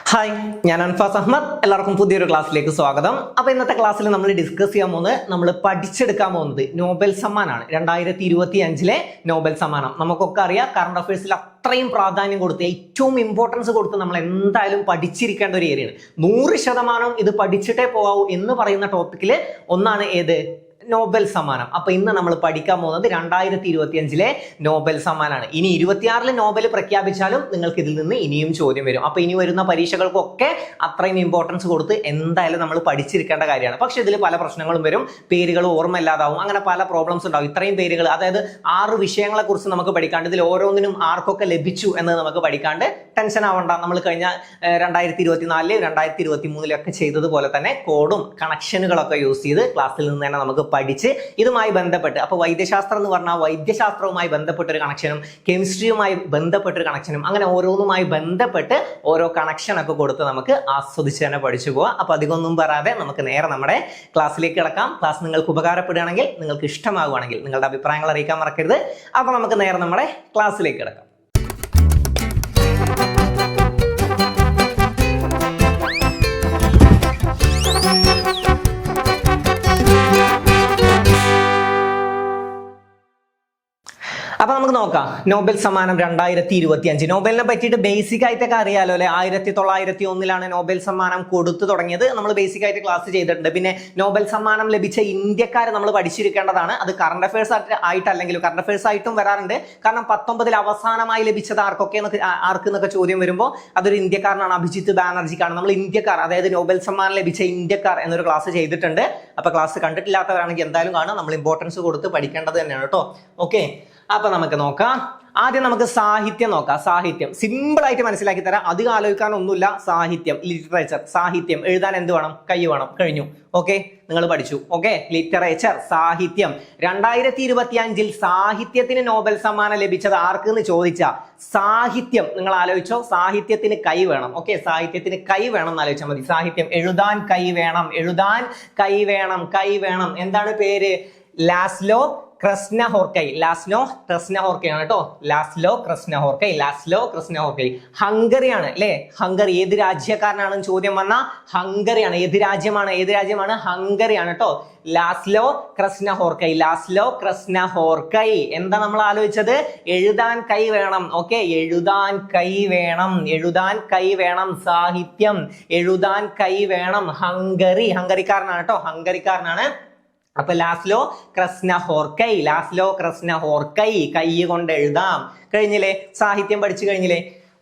Hi, ഞാൻ അൻഫാസ് അഹമ്മദ്. എല്ലാവർക്കും പുതിയൊരു ക്ലാസ്സിലേക്ക് സ്വാഗതം. അപ്പോൾ ഇന്നത്തെ ക്ലാസ്സിൽ നമ്മൾ ഡിസ്കസ് ചെയ്യാൻ പോകുന്നത്, നമ്മൾ പഠിച്ചെടുക്കാൻ പോകുന്നത് നോബൽ സമ്മാനാണ്. 2025 നോബൽ സമ്മാനം നമുക്കൊക്കെ അറിയാം. കറണ്ട് അഫയേഴ്സിൽ അത്രയും പ്രാധാന്യം കൊടുത്ത്, ഏറ്റവും ഇമ്പോർട്ടൻസ് കൊടുത്ത് നമ്മൾ എന്തായാലും പഠിച്ചിരിക്കേണ്ട ഒരു ഏരിയയാണ്. 100% ഇത് പഠിച്ചിട്ടേ പോകാവൂ എന്ന് പറയുന്ന ടോപ്പിക്കിൽ ഒന്നാണ് ഏത്? നോബൽ സമ്മാനം. അപ്പൊ ഇന്ന് നമ്മൾ പഠിക്കാൻ പോകുന്നത് 2025 നോബൽ സമ്മാനാണ്. ഇനി 26 നോബൽ പ്രഖ്യാപിച്ചാലും നിങ്ങൾക്ക് ഇതിൽ നിന്ന് ഇനിയും ചോദ്യം വരും. അപ്പൊ ഇനി വരുന്ന പരീക്ഷകൾക്കൊക്കെ അത്രയും ഇമ്പോർട്ടൻസ് കൊടുത്ത് എന്തായാലും നമ്മൾ പഠിച്ചിരിക്കേണ്ട കാര്യമാണ്. പക്ഷെ ഇതിൽ പല പ്രശ്നങ്ങളും വരും, പേരുകൾ ഓർമ്മയില്ലാതാവും, അങ്ങനെ പല പ്രോബ്ലംസ് ഉണ്ടാവും. ഇത്രയും പേരുകൾ, അതായത് 6 വിഷയങ്ങളെ കുറിച്ച് നമുക്ക് പഠിക്കാണ്ട്, ഇതിൽ ഓരോന്നിനും ആർക്കൊക്കെ ലഭിച്ചു എന്ന് നമുക്ക് പഠിക്കാണ്ട് ടെൻഷൻ ആവണ്ട. നമ്മൾ കഴിഞ്ഞ 2024 2023 ചെയ്തതുപോലെ തന്നെ കോഡും കണക്ഷനുകളൊക്കെ യൂസ് ചെയ്ത് ക്ലാസ്സിൽ നിന്ന് തന്നെ നമുക്ക് പഠിച്ച് ഇതുമായി ബന്ധപ്പെട്ട്, അപ്പോൾ വൈദ്യശാസ്ത്രം എന്ന് പറഞ്ഞാൽ വൈദ്യശാസ്ത്രവുമായി ബന്ധപ്പെട്ടൊരു കണക്ഷനും കെമിസ്ട്രിയുമായി ബന്ധപ്പെട്ടൊരു കണക്ഷനും, അങ്ങനെ ഓരോന്നുമായി ബന്ധപ്പെട്ട് ഓരോ കണക്ഷനൊക്കെ കൊടുത്ത് നമുക്ക് ആസ്വദിച്ച് തന്നെ പഠിച്ചു പോവാം. അപ്പോൾ അധികമൊന്നും പറയാതെ നമുക്ക് നേരെ നമ്മുടെ ക്ലാസ്സിലേക്ക് കിടക്കാം. ക്ലാസ് നിങ്ങൾക്ക് ഉപകാരപ്പെടുകയാണെങ്കിൽ, നിങ്ങൾക്ക് ഇഷ്ടമാകുകയാണെങ്കിൽ നിങ്ങളുടെ അഭിപ്രായങ്ങൾ അറിയിക്കാൻ മറക്കരുത്. അപ്പോൾ നമുക്ക് നേരെ നമ്മുടെ ക്ലാസ്സിലേക്ക് കിടക്കാം. അപ്പൊ നമുക്ക് നോക്കാം നോബൽ സമ്മാനം 2025. നോബലിനെ പറ്റിയിട്ട് ബേസിക് ആയിട്ടൊക്കെ അറിയാലോ അല്ലെ. 1901 നോബൽ സമ്മാനം കൊടുത്തു തുടങ്ങിയത് നമ്മൾ ബേസിക് ആയിട്ട് ക്ലാസ് ചെയ്തിട്ടുണ്ട്. പിന്നെ നോബൽ സമ്മാനം ലഭിച്ച ഇന്ത്യക്കാരെ നമ്മൾ പഠിച്ചിരിക്കേണ്ടതാണ്. അത് കറണ്ട് അഫയേഴ്സ് ആയിട്ടല്ലെങ്കിലും കറണ്ട് അഫയേഴ്സ് ആയിട്ടും വരാറുണ്ട്. കാരണം 19 അവസാനമായി ലഭിച്ചത് ആർക്കെന്നൊക്കെ ചോദ്യം വരുമ്പോൾ അതൊരു ഇന്ത്യക്കാരനാണ്, അഭിജിത്ത് ബാനർജിക്കാണ്. നമ്മൾ ഇന്ത്യക്കാർ, അതായത് നോബൽ സമ്മാനം ലഭിച്ച ഇന്ത്യക്കാർ എന്നൊരു ക്ലാസ് ചെയ്തിട്ടുണ്ട്. അപ്പൊ ക്ലാസ് കണ്ടിട്ടില്ലാത്തവരാണെങ്കിൽ എന്തായാലും കാണാം. നമ്മൾ ഇമ്പോർട്ടൻസ് കൊടുത്ത് പഠിക്കേണ്ടത് തന്നെയാണ് കേട്ടോ. ഓക്കെ, അപ്പൊ നമുക്ക് നോക്കാം. ആദ്യം നമുക്ക് സാഹിത്യം നോക്കാം. സാഹിത്യം സിമ്പിൾ ആയിട്ട് മനസ്സിലാക്കി തരാം, അധികം ആലോചിക്കാനൊന്നുമില്ല. സാഹിത്യം, ലിറ്ററേച്ചർ. സാഹിത്യം എഴുതാൻ എന്ത് വേണം? കൈ വേണം. കഴിഞ്ഞു. ഓക്കെ, നിങ്ങൾ പഠിച്ചു. ഓക്കെ, ലിറ്ററേച്ചർ, സാഹിത്യം. 2025 സാഹിത്യത്തിന് നോബൽ സമ്മാനം ലഭിച്ചത് ആർക്ക് എന്ന് ചോദിച്ചാൽ സാഹിത്യം. നിങ്ങൾ ആലോചിച്ചോ, സാഹിത്യത്തിന് കൈ വേണം. ഓക്കെ, സാഹിത്യത്തിന് കൈ വേണം എന്ന് ആലോചിച്ചാൽ മതി. സാഹിത്യം എഴുതാൻ കൈ വേണം, എഴുതാൻ കൈ വേണം, കൈ വേണം. എന്താണ് പേര്? Laszlo Krasznahorkai. ലാസ്ലോ ക്രസ്നഹോർക്കൈ ആണ് കേട്ടോ. Laszlo Krasznahorkai, Laszlo ക്രസ്നഹോർക്കൈ. ഹംഗറിയാണ് അല്ലെ. ഹംഗറി ഏത് രാജ്യക്കാരനാണെന്ന് ചോദ്യം വന്ന ഹംഗറിയാണ്. ഏത് രാജ്യമാണ്? ഏത് രാജ്യമാണ്? ഹംഗറിയാണ് കേട്ടോ. Laszlo Krasznahorkai, Laszlo Krasznahorkai. എന്താ നമ്മൾ ആലോചിച്ചത്? എഴുതാൻ കൈ വേണം. ഓക്കെ, എഴുതാൻ കൈ വേണം, എഴുതാൻ കൈ വേണം. സാഹിത്യം എഴുതാൻ കൈ വേണം. ഹംഗറി, ഹംഗറിക്കാരനാണ് കേട്ടോ, ഹംഗറിക്കാരനാണ്. അപ്പൊ ലാസ്ലോ ക്രസ്നഹോർക്കൈ, ലാസ്ലോ ക്രസ്നഹോർക്കൈ. കൈ കൊണ്ട് എഴുതാം. കഴിഞ്ഞില്ലേ? സാഹിത്യം പഠിച്ചു കഴിഞ്ഞില്ലേ?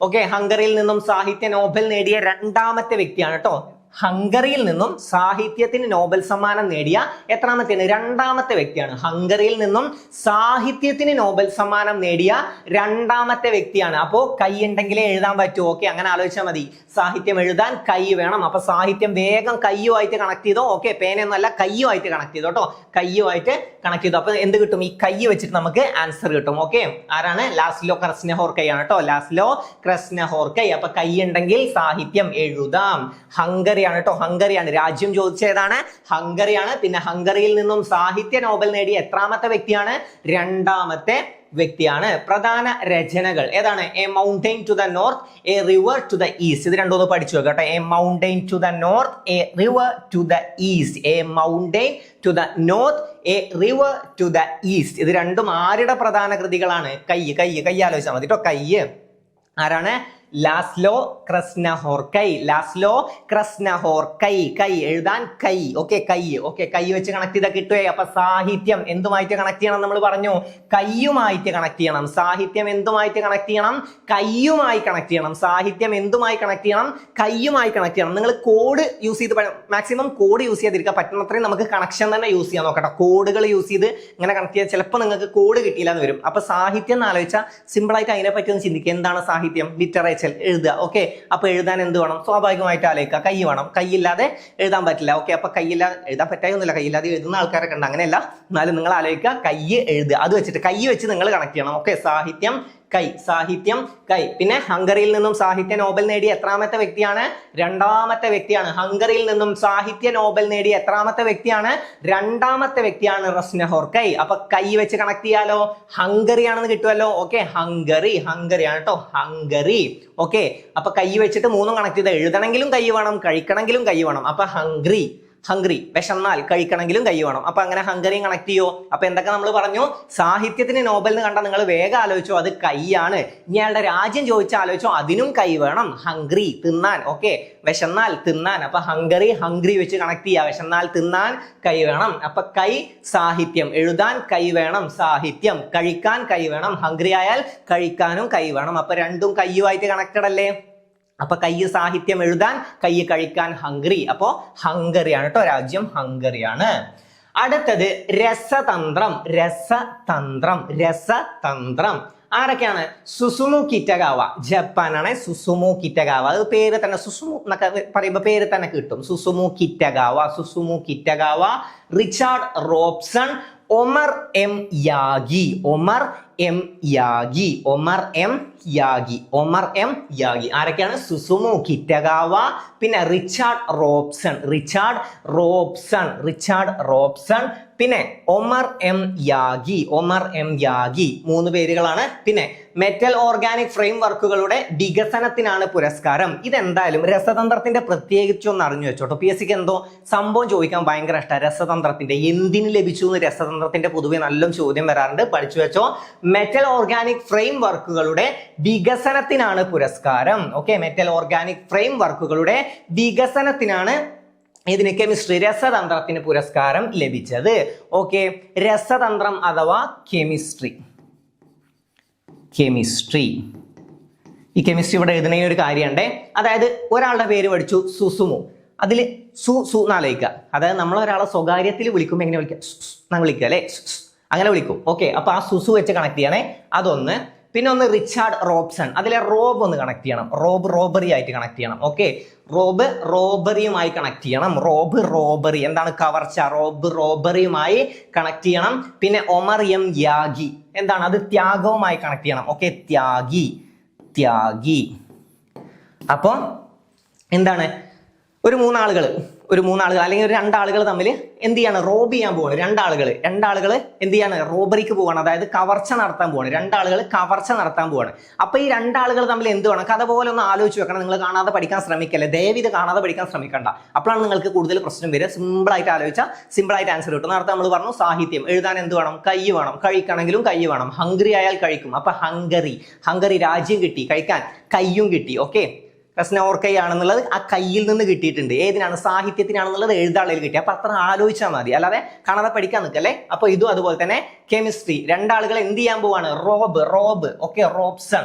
ഓക്കെ, ഹംഗറിയിൽ നിന്നും സാഹിത്യ നോബൽ നേടിയ 2ാമത്തെ വ്യക്തിയാണ് കേട്ടോ. ഹംഗറിയിൽ നിന്നും സാഹിത്യത്തിന് നോബൽ സമ്മാനം നേടിയ എത്രാമത്തെയാണ്? 2ാമത്തെ വ്യക്തിയാണ്. ഹംഗറിയിൽ നിന്നും സാഹിത്യത്തിന് നോബൽ സമ്മാനം നേടിയ 2ാമത്തെ വ്യക്തിയാണ്. അപ്പോ കൈ ഉണ്ടെങ്കിലേ എഴുതാൻ പറ്റൂ. ഓക്കെ, അങ്ങനെ ആലോചിച്ചാൽ മതി. സാഹിത്യം എഴുതാൻ കൈ വേണം. അപ്പൊ സാഹിത്യം വേഗം കയ്യുമായിട്ട് കണക്ട് ചെയ്തോ. ഓക്കെ, പേനയൊന്നുമല്ല, കയ്യുമായിട്ട് കണക്ട് ചെയ്തോ കേട്ടോ. കയ്യുമായിട്ട് കണക്ട് ചെയ്തു. അപ്പൊ എന്ത് കിട്ടും? ഈ കൈ വെച്ചിട്ട് നമുക്ക് ആൻസർ കിട്ടും. ഓക്കെ, ആരാണ്? ലാസ്ലോ ക്രസ്നഹോർക്കൈ ആണ് കേട്ടോ. ലാസ്ലോ ക്രസ്നഹോർക്കൈ. അപ്പൊ കൈ ഉണ്ടെങ്കിൽ സാഹിത്യം എഴുതാം. ഹംഗറി ആണ് കേട്ടോ, ഹംഗറിയാണ്. രാജ്യം ചോദിച്ചതാണ് ഹംഗറിയാണ്. പിന്നെ ഹംഗറിയിൽ നിന്നും സാഹിത്യ നോബൽ നേടിയ എത്രാമത്തെ വ്യക്തിയാണ്? 2ാമത്തെ വ്യക്തിയാണ്. പ്രധാന രചനകൾ ഏതാണ്? A mountain to the north, a river to the east. ഇത് രണ്ടൊന്ന് പഠിച്ചു വെക്കട്ടെ. A mountain to the north, a river to the east. A mountain to the north, a river to the east. ഇത് രണ്ടും ആരുടെ പ്രധാന കൃതികളാണ്? കൈ ആലോചിച്ചാൽ മതി കേട്ടോ. കൈ ആരാണ്? Laszlo Krasznahorkai, Laszlo Krasznahorkai. കൈ എഴുതാൻ കൈ. ഓക്കെ, കൈ. ഓക്കെ, കൈ വെച്ച് കണക്ട് ചെയ്താൽ കിട്ടുവേ. അപ്പൊ സാഹിത്യം എന്തുമായിട്ട് കണക്ട് ചെയ്യണം? നമ്മൾ പറഞ്ഞു കയ്യുമായിട്ട് കണക്ട് ചെയ്യണം. സാഹിത്യം എന്തുമായിട്ട് കണക്ട് ചെയ്യണം? കയ്യുമായി കണക്ട് ചെയ്യണം. സാഹിത്യം എന്തുമായി കണക്ട് ചെയ്യണം? കയ്യുമായി കണക്ട് ചെയ്യണം. നിങ്ങൾ കോഡ് യൂസ് ചെയ്ത് മാക്സിമം കോഡ് യൂസ് ചെയ്തിരിക്കുക. പറ്റുന്നത്രയും നമുക്ക് കണക്ഷൻ തന്നെ യൂസ് ചെയ്യാൻ നോക്കട്ടെ. കോഡുകൾ യൂസ് ചെയ്ത് ഇങ്ങനെ കണക്ട് ചെയ്താൽ ചിലപ്പോൾ നിങ്ങൾക്ക് കോഡ് കിട്ടിയില്ല എന്ന് വരും. അപ്പൊ സാഹിത്യം എന്ന് ആലോചിച്ചാൽ സിമ്പിൾ ആയിട്ട് അതിനെ പറ്റി ഒന്ന് ചിന്തിക്കുക. എന്താണ് സാഹിത്യം? ലിറ്ററേച്ചർ, എഴുതുക. ഓക്കെ, അപ്പൊ എഴുതാൻ എന്ത് വേണം? സ്വാഭാവികമായിട്ട് ആലോചിക്കുക, കൈ വേണം. കൈയില്ലാതെ എഴുതാൻ പറ്റില്ല. ഓക്കെ, അപ്പൊ കൈയില്ലാതെ എഴുതാൻ പറ്റായൊന്നുമില്ല. കൈയില്ലാതെ എഴുതുന്ന ആൾക്കാരൊക്കെ ഉണ്ട്, അങ്ങനെയല്ല. എന്നാലും നിങ്ങൾ ആലോചിക്കുക, കൈ എഴുതുക. അത് വെച്ചിട്ട് കൈ വെച്ച് നിങ്ങൾ കണക്ട് ചെയ്യണം. ഓക്കെ, സാഹിത്യം കൈ, സാഹിത്യം കൈ. പിന്നെ ഹംഗറിയിൽ നിന്നും സാഹിത്യ നോബൽ നേടിയ എത്രാമത്തെ വ്യക്തിയാണ്? രണ്ടാമത്തെ വ്യക്തിയാണ്. ഹംഗറിയിൽ നിന്നും സാഹിത്യ നോബൽ നേടിയ എത്രാമത്തെ വ്യക്തിയാണ്? രണ്ടാമത്തെ വ്യക്തിയാണ് റസ്നഹോർ കൈ. അപ്പൊ കൈ വെച്ച് കണക്ട് ചെയ്യാലോ, ഹംഗറി ആണെന്ന് കിട്ടുമല്ലോ. ഓക്കെ, ഹംഗറിയാണ് കേട്ടോ, ഹംഗറി. ഓക്കെ, അപ്പൊ കൈ വെച്ചിട്ട് മൂന്നും കണക്ട് ചെയ്ത് എഴുതണമെങ്കിലും കൈ വേണം, കഴിക്കണമെങ്കിലും കൈ വേണം. അപ്പൊ ഹംഗ്രി, വിശന്നാൽ കഴിക്കണമെങ്കിലും കൈ വേണം. അപ്പൊ അങ്ങനെ ഹംഗറി കണക്ട് ചെയ്യോ. അപ്പൊ എന്തൊക്കെ നമ്മൾ പറഞ്ഞു? സാഹിത്യത്തിന് നോബൽ എന്ന് കണ്ടാൽ നിങ്ങൾ വേഗം ആലോചിച്ചോ, അത് കൈയാണ്. ഇയാളുടെ രാജ്യം ചോദിച്ചാൽ ആലോചിച്ചോ, അതിനും കൈ വേണം. ഹംഗ്രി, തിന്നാൻ. ഓക്കെ, വിശന്നാൽ തിന്നാൻ. അപ്പൊ ഹംഗ്രി വെച്ച് കണക്ട് ചെയ്യുക. വിശന്നാൽ തിന്നാൻ കൈ വേണം. അപ്പൊ കൈ സാഹിത്യം, എഴുതാൻ കൈ വേണം, സാഹിത്യം. കഴിക്കാൻ കൈ വേണം, ഹംഗ്രി ആയാൽ കഴിക്കാനും കൈ വേണം. അപ്പൊ രണ്ടും കൈയുമായിട്ട് കണക്റ്റഡ് അല്ലേ? അപ്പൊ കൈ സാഹിത്യം എഴുതാൻ, കൈ കഴിക്കാൻ ഹംഗറി. അപ്പോ ഹംഗറിയാണ് കേട്ടോ രാജ്യം, ഹംഗറിയാണ്. അടുത്തത് രസതന്ത്രം. ആരൊക്കെയാണ്? Susumu Kitagawa, ജപ്പാനാണ് സുസുമു കിറ്റഗാവ. അത് പേര് തന്നെ, സുസുമു എന്നൊക്കെ പറയുമ്പോ പേര് തന്നെ കിട്ടും. Susumu Kitagawa, Richard Robson, Omar M Yaghi. ആരൊക്കെയാണ്? സുസുമു കിറ്റഗാവ, പിന്നെ റിച്ചാർഡ് റോബ്സൺ, പിന്നെ ഒമർ എം യാഗി. 3 പേരുകളാണ്. പിന്നെ മെറ്റൽ ഓർഗാനിക് ഫ്രെയിം വർക്കുകളുടെ വികസനത്തിനാണ് പുരസ്കാരം. ഇതെന്തായാലും രസതന്ത്രത്തിന്റെ പ്രത്യേകിച്ച് ഒന്ന് അറിഞ്ഞു വെച്ചോട്ടോ. PSC എന്തോ സംഭവം ചോദിക്കാൻ ഭയങ്കര ഇഷ്ടമാണ്. രസതന്ത്രത്തിന്റെ എന്തിന് ലഭിച്ചു എന്ന് രസതന്ത്രത്തിന്റെ പൊതുവെ നല്ല ചോദ്യം വരാറുണ്ട്, പഠിച്ചു വെച്ചോ. മെറ്റൽ ഓർഗാനിക് ഫ്രെയിം വർക്കുകളുടെ വികസനത്തിനാണ് പുരസ്കാരം. ഓക്കെ, മെറ്റൽ ഓർഗാനിക് ഫ്രെയിം വർക്കുകളുടെ വികസനത്തിനാണ് ഇതിന് കെമിസ്ട്രി, രസതന്ത്രത്തിന് പുരസ്കാരം ലഭിച്ചത്. ഓക്കെ, രസതന്ത്രം അഥവാ കെമിസ്ട്രി. ഈ കെമിസ്ട്രി ഇവിടെ എഴുതുന്ന ഒരു കാര്യമുണ്ടേ. അതായത് ഒരാളുടെ പേര് പഠിച്ചു സുസുമു. അതിൽ എന്നാലോചിക്കുക. അതായത് നമ്മൾ ഒരാളെ സ്വകാര്യത്തിൽ വിളിക്കുമ്പോൾ എങ്ങനെ വിളിക്കുക അല്ലെ, അങ്ങനെ വിളിക്കും. ഓക്കെ, അപ്പൊ ആ സുസു വെച്ച് കണക്ട് ചെയ്യണേ, അതൊന്ന്. പിന്നെ ഒന്ന് റിച്ചാർഡ് റോബ്സൺ, അതിലെ റോബ് ഒന്ന് കണക്ട് ചെയ്യണം. റോബറി ആയിട്ട് കണക്ട് ചെയ്യണം. ഓക്കെ, റോബറിയുമായി കണക്ട് ചെയ്യണം. റോബറി എന്താണ്? കവർച്ച. റോബറിയുമായി കണക്ട് ചെയ്യണം. പിന്നെ ഒമർ എം യാഗി എന്താണ്? അത് ത്യാഗവുമായി കണക്ട് ചെയ്യണം. ഓക്കെ, ത്യാഗി. അപ്പൊ എന്താണ്? ഒരു മൂന്നാളുകൾ അല്ലെങ്കിൽ ഒരു 2 ആളുകൾ തമ്മിൽ എന്ത് ചെയ്യാണ്? റോബ് ചെയ്യാൻ പോവാണ്. 2 ആളുകൾ എന്ത് ചെയ്യാണ്? റോബറിക്ക് പോവാണ്. അതായത് കവർച്ച നടത്താൻ പോവാണ്. 2 ആളുകൾ കവർച്ച നടത്താൻ പോവാണ്. അപ്പൊ ഈ 2 ആളുകൾ തമ്മിൽ എന്ത് വേണം? കഥ പോലെ ഒന്ന് ആലോചിച്ച് വെക്കണം. നിങ്ങൾ കാണാതെ പഠിക്കാൻ ശ്രമിക്കല്ലേ, ദയവിത് കാണാതെ പഠിക്കാൻ ശ്രമിക്കണ്ട. അപ്പോഴാണ് നിങ്ങൾക്ക് കൂടുതൽ പ്രശ്നം വരിക. സിമ്പിൾ ആയിട്ട് ആലോചിച്ചാൽ സിമ്പിൾ ആയിട്ട് ആൻസർ കിട്ടും. നേരത്തെ നമ്മൾ പറഞ്ഞു സാഹിത്യം എഴുതാൻ എന്ത് വേണം? കൈ വേണം. കഴിക്കണമെങ്കിലും കൈ വേണം. ഹംഗ്രി ആയാൽ കഴിക്കും. അപ്പൊ ഹംഗറി രാജ്യം കിട്ടി, കഴിക്കാൻ കയ്യും കിട്ടി. ഓക്കെ, റസ്നഹോർ കൈ ആണെന്നുള്ളത് ആ കയ്യിൽ നിന്ന് കിട്ടിയിട്ടുണ്ട്. ഏതിനാണ്? സാഹിത്യത്തിനാണെന്നുള്ളത് എഴുതാളയിൽ കിട്ടി. അപ്പൊ അത്ര ആലോചിച്ചാൽ മതി, അല്ലാതെ കാണാതെ പഠിക്കാൻ നിൽക്കല്ലേ. അപ്പൊ ഇതും അതുപോലെ തന്നെ കെമിസ്ട്രി. 2 ആളുകൾ എന്ത് ചെയ്യാൻ പോവാണ്? റോബ്. ഓക്കെ,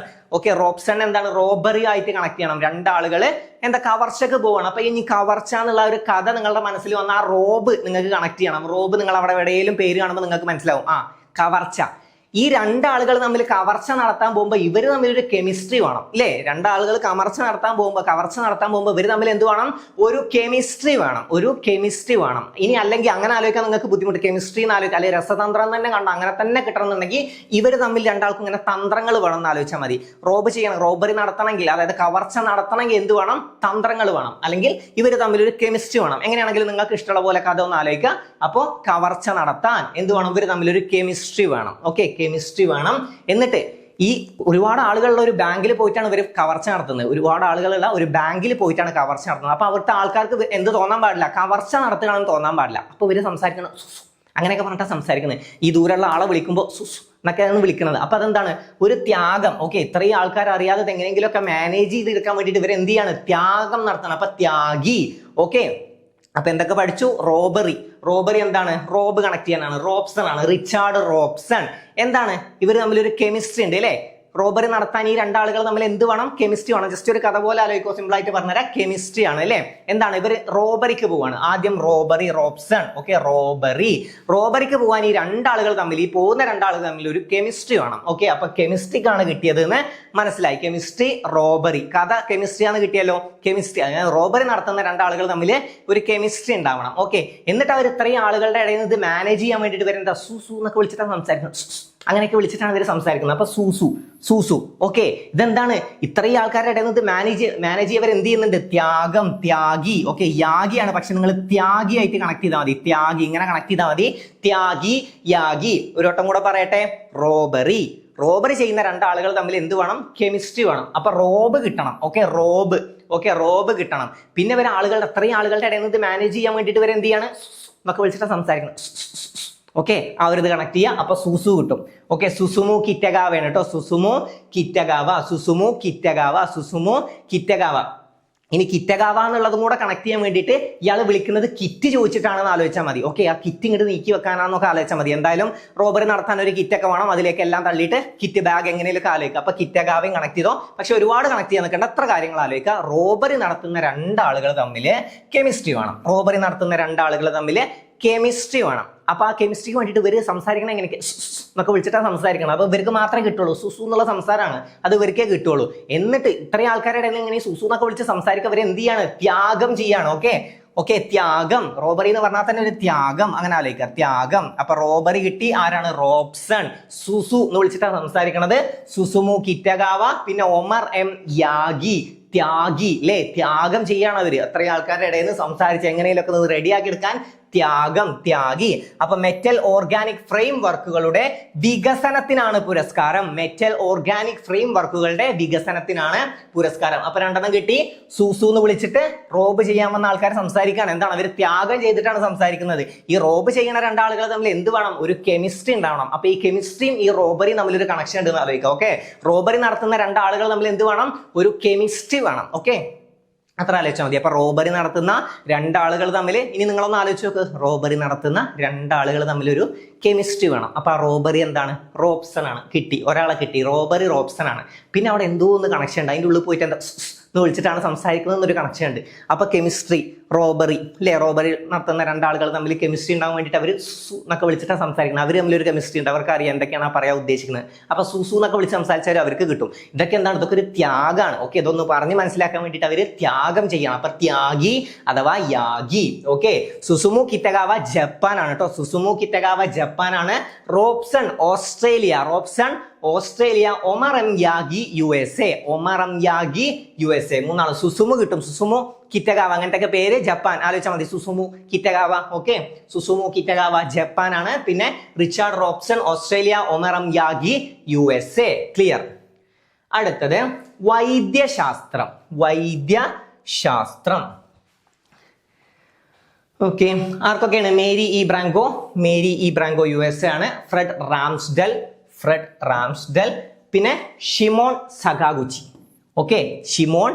റോബ്സൺ എന്താണ്? റോബറി ആയിട്ട് കണക്ട് ചെയ്യണം. 2 ആളുകൾ എന്താ? കവർച്ചക്ക് പോവാണ്. അപ്പൊ ഇനി കവർച്ച എന്നുള്ള ഒരു കഥ നിങ്ങളുടെ മനസ്സിൽ വന്ന ആ റോബ് നിങ്ങൾക്ക് കണക്ട് ചെയ്യണം. റോബ് നിങ്ങൾ അവിടെ എവിടെയെങ്കിലും പേര് കാണുമ്പോൾ നിങ്ങൾക്ക് മനസ്സിലാവും, ആ കവർച്ച. ഈ 2 ആളുകൾ തമ്മിൽ കവർച്ച നടത്താൻ പോകുമ്പോൾ ഇവർ തമ്മിൽ ഒരു കെമിസ്ട്രി വേണം ഇല്ലേ? 2 ആളുകൾ കവർച്ച നടത്താൻ പോകുമ്പോൾ ഇവർ തമ്മിൽ എന്ത് വേണം? ഒരു കെമിസ്ട്രി വേണം. ഇനി അല്ലെങ്കിൽ അങ്ങനെ ആലോചിക്കാൻ നിങ്ങൾക്ക് ബുദ്ധിമുട്ട്. കെമിസ്ട്രി എന്ന് ആലോചിക്കുക, അല്ലെങ്കിൽ രസതന്ത്രം തന്നെ കണ്ട അങ്ങനെ തന്നെ കിട്ടണമെന്നുണ്ടെങ്കിൽ ഇവർ തമ്മിൽ 2 ആൾക്കും ഇങ്ങനെ തന്ത്രങ്ങൾ വേണം എന്ന് ആലോചിച്ചാൽ മതി. റോബറി നടത്തണമെങ്കിൽ, അതായത് കവർച്ച നടത്തണമെങ്കിൽ എന്ത് വേണം? തന്ത്രങ്ങൾ വേണം. അല്ലെങ്കിൽ ഇവർ തമ്മിൽ ഒരു കെമിസ്ട്രി വേണം. എങ്ങനെയാണെങ്കിലും നിങ്ങൾക്ക് ഇഷ്ടമുള്ള പോലെ കഥ ഒന്ന് ആലോചിക്കുക. അപ്പോൾ കവർച്ച നടത്താൻ എന്ത് വേണം? ഇവർ തമ്മിൽ ഒരു കെമിസ്ട്രി വേണം. ഓക്കെ, കെമിസ്ട്രി വേണം. എന്നിട്ട് ഈ ഒരുപാട് ആളുകളുള്ള ഒരു ബാങ്കിൽ പോയിട്ടാണ് ഇവർ കവർച്ച നടത്തുന്നത്. അപ്പൊ അവിടുത്തെ ആൾക്കാർക്ക് എന്ത് തോന്നാൻ പാടില്ല? കവർച്ച നടത്തുകയാണെന്ന് തോന്നാൻ പാടില്ല. അപ്പൊ ഇവര് സംസാരിക്കണം അങ്ങനെയൊക്കെ പറഞ്ഞിട്ടാണ് സംസാരിക്കുന്നത്. ഈ ദൂരമുള്ള ആളെ വിളിക്കുമ്പോൾ എന്നൊക്കെയാണ് വിളിക്കുന്നത്. അപ്പൊ അതെന്താണ്? ഒരു ത്യാഗം. ഓക്കെ, ഇത്രയും ആൾക്കാർ അറിയാതെ എങ്ങനെയെങ്കിലുമൊക്കെ മാനേജ് ചെയ്തെടുക്കാൻ വേണ്ടിയിട്ട് ഇവർ എന്ത് ചെയ്യാണ്? ത്യാഗം നടത്തണം. അപ്പൊ ത്യാഗി. ഓക്കെ, അപ്പൊ എന്തൊക്കെ പഠിച്ചു? റോബറി എന്താണ്? റോബ് കണക്ട് ചെയ്യാനാണ്. റോബ്സൺ ആണ്, റിച്ചാർഡ് റോബ്സൺ. എന്താണ്? ഇവർ തമ്മിൽ ഒരു കെമിസ്ട്രി ഉണ്ട് അല്ലേ? റോബറി നടത്താൻ ഈ 2 ആളുകൾ തമ്മിൽ എന്ത് വേണം? കെമിസ്ട്രി വേണം. ജസ്റ്റ് ഒരു കഥ പോലെ ആലോചിക്കോ, സിമ്പിൾ ആയിട്ട് പറഞ്ഞുതരാം. കെമിസ്ട്രി ആണ് അല്ലേ? എന്താണ്? ഇവർ റോബറിക്ക് പോവാണ്. ആദ്യം റോബ്സൺ. ഓക്കെ, റോബറിക്ക് പോവാൻ ഈ 2 ആളുകൾ തമ്മിൽ, ഈ പോകുന്ന 2 ആളുകൾ തമ്മിൽ ഒരു കെമിസ്ട്രി വേണം. ഓക്കെ, അപ്പൊ കെമിസ്ട്രിക്കാണ് കിട്ടിയത് എന്ന് മനസ്സിലായി. Chemistry, robbery. കഥ കെമിസ്ട്രിയാണ് കിട്ടിയല്ലോ. കെമിസ്ട്രി, റോബറി നടത്തുന്ന 2 ആളുകൾ തമ്മിൽ ഒരു കെമിസ്ട്രി ഉണ്ടാവണം. ഓക്കെ, എന്നിട്ട് അവർ ഇത്രയും ആളുകളുടെ ഇടയിൽ നിന്ന് ഇത് മാനേജ് ചെയ്യാൻ വേണ്ടിയിട്ട് ഇവരെന്താ? സു എന്നൊക്കെ വിളിച്ചിട്ടാണ് സംസാരിക്കുന്നത്. അങ്ങനെയൊക്കെ വിളിച്ചിട്ടാണ് ഇവർ സംസാരിക്കുന്നത്. അപ്പൊ സൂസു സൂസു. ഓക്കെ, ഇതെന്താണ്? ഇത്രയും ആൾക്കാരുടെ ഇടയിൽ നിന്ന് മാനേജ് ചെയ്യവർ എന്ത് ചെയ്യുന്നുണ്ട്? ത്യാഗം, ത്യാഗി. ഓക്കെ, യാഗിയാണ്, പക്ഷെ നിങ്ങൾ ത്യാഗി ആയിട്ട് കണക്ട് ചെയ്താൽ മതി. ത്യാഗി ഇങ്ങനെ കണക്ട് ചെയ്താൽ മതി. ത്യാഗി, യാഗി. ഒരു വട്ടം കൂടെ പറയട്ടെ. റോബറി. റോബറി ചെയ്യുന്ന രണ്ടാളുകൾ തമ്മിൽ എന്ത് വേണം? കെമിസ്ട്രി വേണം. അപ്പൊ റോബ് കിട്ടണം. Okay, Rob. ഓക്കെ, റോബ് കിട്ടണം. പിന്നെ ഇവർ ആളുകളുടെ അത്രയും ആളുകളുടെ ഇടയിൽ നിന്ന് മാനേജ് ചെയ്യാൻ വേണ്ടിയിട്ട് ഇവർ എന്ത് ചെയ്യാണ്? എന്നൊക്കെ വിളിച്ചിട്ട് സംസാരിക്കണം. ഓക്കെ, ആ ഒരു ഇത് കണക്ട് ചെയ്യുക. അപ്പൊ സുസു കിട്ടും. ഓക്കെ, സുസുമു കിറ്റഗാവയാണ് കേട്ടോ. സുസുമു കിറ്റഗാവ, സുസുമു കിറ്റഗാവ, സുസുമു കിറ്റഗാവ. ഇനി കിറ്റഗാവ എന്നുള്ളതും കൂടെ കണക്ട് ചെയ്യാൻ വേണ്ടിയിട്ട് ഇയാൾ വിളിക്കുന്നത് കിറ്റ് ചോദിച്ചിട്ടാണെന്ന് ആലോചിച്ചാൽ മതി. ഓക്കെ, ആ കിറ്റ് ഇങ്ങോട്ട് നീക്കി വെക്കാനാന്നൊക്കെ ആലോചിച്ചാൽ മതി. എന്തായാലും റോബറി നടത്താൻ ഒരു കിറ്റൊക്കെ വേണം. അതിലേക്ക് എല്ലാം തള്ളിയിട്ട് കിറ്റ് ബാഗ് എങ്ങനെയൊക്കെ ആലോചിക്കുക. അപ്പൊ കിറ്റഗാവയും കണക്ട് ചെയ്തോ. പക്ഷെ ഒരുപാട് കണക്ട് ചെയ്യാൻ നിൽക്കേണ്ട എത്ര കാര്യങ്ങൾ ആലോചിക്കുക. റോബറി നടത്തുന്ന രണ്ടാളുകൾ തമ്മിൽ കെമിസ്ട്രി വേണം. റോബറി നടത്തുന്ന രണ്ടാളുകൾ തമ്മിൽ കെമിസ്ട്രി വേണം. അപ്പൊ ആ കെമിസ്ട്രിക്ക് വേണ്ടിയിട്ട് ഇവര് സംസാരിക്കണം എങ്ങനെയൊക്കെ എന്നൊക്കെ വിളിച്ചിട്ടാണ് സംസാരിക്കണം. അപ്പൊ ഇവർക്ക് മാത്രമേ കിട്ടുള്ളൂ. സുസു എന്നുള്ള സംസാരമാണ്, അത് ഇവർക്കേ കിട്ടുള്ളൂ. എന്നിട്ട് ഇത്രയും ആൾക്കാരുടെ ഇടയിൽ ഇങ്ങനെ സുസു എന്നൊക്കെ വിളിച്ച് സംസാരിക്കുക. അവർ എന്ത് ചെയ്യാണ്? ത്യാഗം ചെയ്യാണ്. ഓക്കെ ഓക്കെ, ത്യാഗം. റോബറി എന്ന് പറഞ്ഞാൽ തന്നെ ഒരു ത്യാഗം, അങ്ങനെ ആലോചിക്കുക. ത്യാഗം. അപ്പൊ റോബറി കിട്ടി. ആരാണ്? റോബ്സൺ. സുസു എന്ന് വിളിച്ചിട്ടാണ് സംസാരിക്കണത്. സുസുമു കിറ്റഗാവ. പിന്നെ ഒമർ എം യാഗി. ത്യാഗി അല്ലേ? ത്യാഗം ചെയ്യാണ് അവര്. അത്രയും ആൾക്കാരുടെ ഇടയിൽ നിന്ന് സംസാരിച്ച് എങ്ങനെയൊക്കെ റെഡിയാക്കി എടുക്കാൻ ത്യാഗം, ത്യാഗി. അപ്പൊ മെറ്റൽ ഓർഗാനിക് ഫ്രെയിം വർക്കുകളുടെ വികസനത്തിനാണ് പുരസ്കാരം. മെറ്റൽ ഓർഗാനിക് ഫ്രെയിം വർക്കുകളുടെ വികസനത്തിനാണ് പുരസ്കാരം. അപ്പൊ രണ്ടെണ്ണം കിട്ടി. സൂസു എന്ന് വിളിച്ചിട്ട് റോബ് ചെയ്യാൻ വന്ന ആൾക്കാർ സംസാരിക്കുകയാണ്. എന്താണ്? അവർ ത്യാഗം ചെയ്തിട്ടാണ് സംസാരിക്കുന്നത്. ഈ റോബ് ചെയ്യുന്ന രണ്ടാളുകൾ തമ്മിൽ എന്ത് വേണം? ഒരു കെമിസ്ട്രി ഉണ്ടാവണം. അപ്പൊ ഈ കെമിസ്ട്രിയും ഈ റോബറിയും തമ്മിൽ ഒരു കണക്ഷൻ ഉണ്ടെന്ന് ആലോചിക്കാം. ഓക്കെ, റോബറി നടത്തുന്ന രണ്ടാളുകൾ തമ്മിൽ എന്ത് വേണം? ഒരു കെമിസ്ട്രി വേണം. ഓക്കെ, അത്ര ആലോചിച്ചാൽ മതി. അപ്പൊ റോബറി നടത്തുന്ന രണ്ടാളുകൾ തമ്മിൽ, ഇനി നിങ്ങളൊന്ന് ആലോചിച്ച് നോക്ക്, റോബറി നടത്തുന്ന രണ്ടാളുകൾ തമ്മിൽ ഒരു കെമിസ്ട്രി വേണം. അപ്പൊ ആ റോബറി എന്താണ്? റോബ്സൺ ആണ്. കിട്ടി, ഒരാളെ കിട്ടി. റോബറി റോബ്സൺ ആണ്. പിന്നെ അവിടെ എന്തോ ഒന്ന് കണക്ഷൻ ഉണ്ട്. അതിൻ്റെ ഉള്ളിൽ പോയിട്ട് എന്താ എന്ന് വിളിച്ചിട്ടാണ് സംസാരിക്കുന്നത് എന്നൊരു കണക്ഷൻ ഉണ്ട്. അപ്പൊ കെമിസ്ട്രി, റോബറി അല്ലെ? റോബറി നടത്തുന്ന രണ്ടാളുകൾ തമ്മിൽ കെമിസ്ട്രി ഉണ്ടാവാൻ വേണ്ടിയിട്ട് അവർ സു എന്നൊക്കെ വിളിച്ചിട്ടാണ് സംസാരിക്കുന്നത്. അവർ തമ്മിൽ ഒരു കെമിസ്ട്രി ഉണ്ട്. അവർക്ക് അറിയാം എന്തൊക്കെയാണ് പറയാൻ ഉദ്ദേശിക്കുന്നത്. അപ്പൊ സുസു എന്നൊക്കെ വിളിച്ച് സംസാരിച്ചാൽ അവർക്ക് കിട്ടും. ഇതൊക്കെ എന്താണ്? ഇതൊക്കെ ഒരു ത്യാഗമാണ്. ഓക്കെ, ഇതൊന്ന് പറഞ്ഞ് മനസ്സിലാക്കാൻ വേണ്ടിയിട്ട് അവർ ത്യാഗം ചെയ്യണം. അപ്പൊ ത്യാഗി അഥവാ യാഗി. ഓക്കെ, സുസുമു കിറ്റഗാവ ജപ്പാനാണ് കേട്ടോ. സുസുമു കിറ്റഗാവ ജപ്പാനാണ്. Robson Australia. Robson Australia. Omar M Yaghi USA. Omar M Yaghi USA. മൂന്നാള്. സുസുമു കിട്ടും. സുസുമു കിറ്റഗാവ, അങ്ങനത്തെ പേര് ജപ്പാൻ ആലോചിച്ചാൽ മതി. Susumu Kitagawa. Okay, Susumu Kitagawa ജപ്പാനാണ്. പിന്നെ Richard Robson Australia. Omar M Yaghi USA. Clear. അടുത്തത് വൈദ്യശാസ്ത്രം. വൈദ്യശാസ്ത്രം. ഓക്കെ, ആർക്കൊക്കെയാണ്? Mary E Brunkow. Mary E Brunkow USA ആണ്. Fred Ramsdell. പിന്നെ Shimon Sakaguchi. Okay, Shimon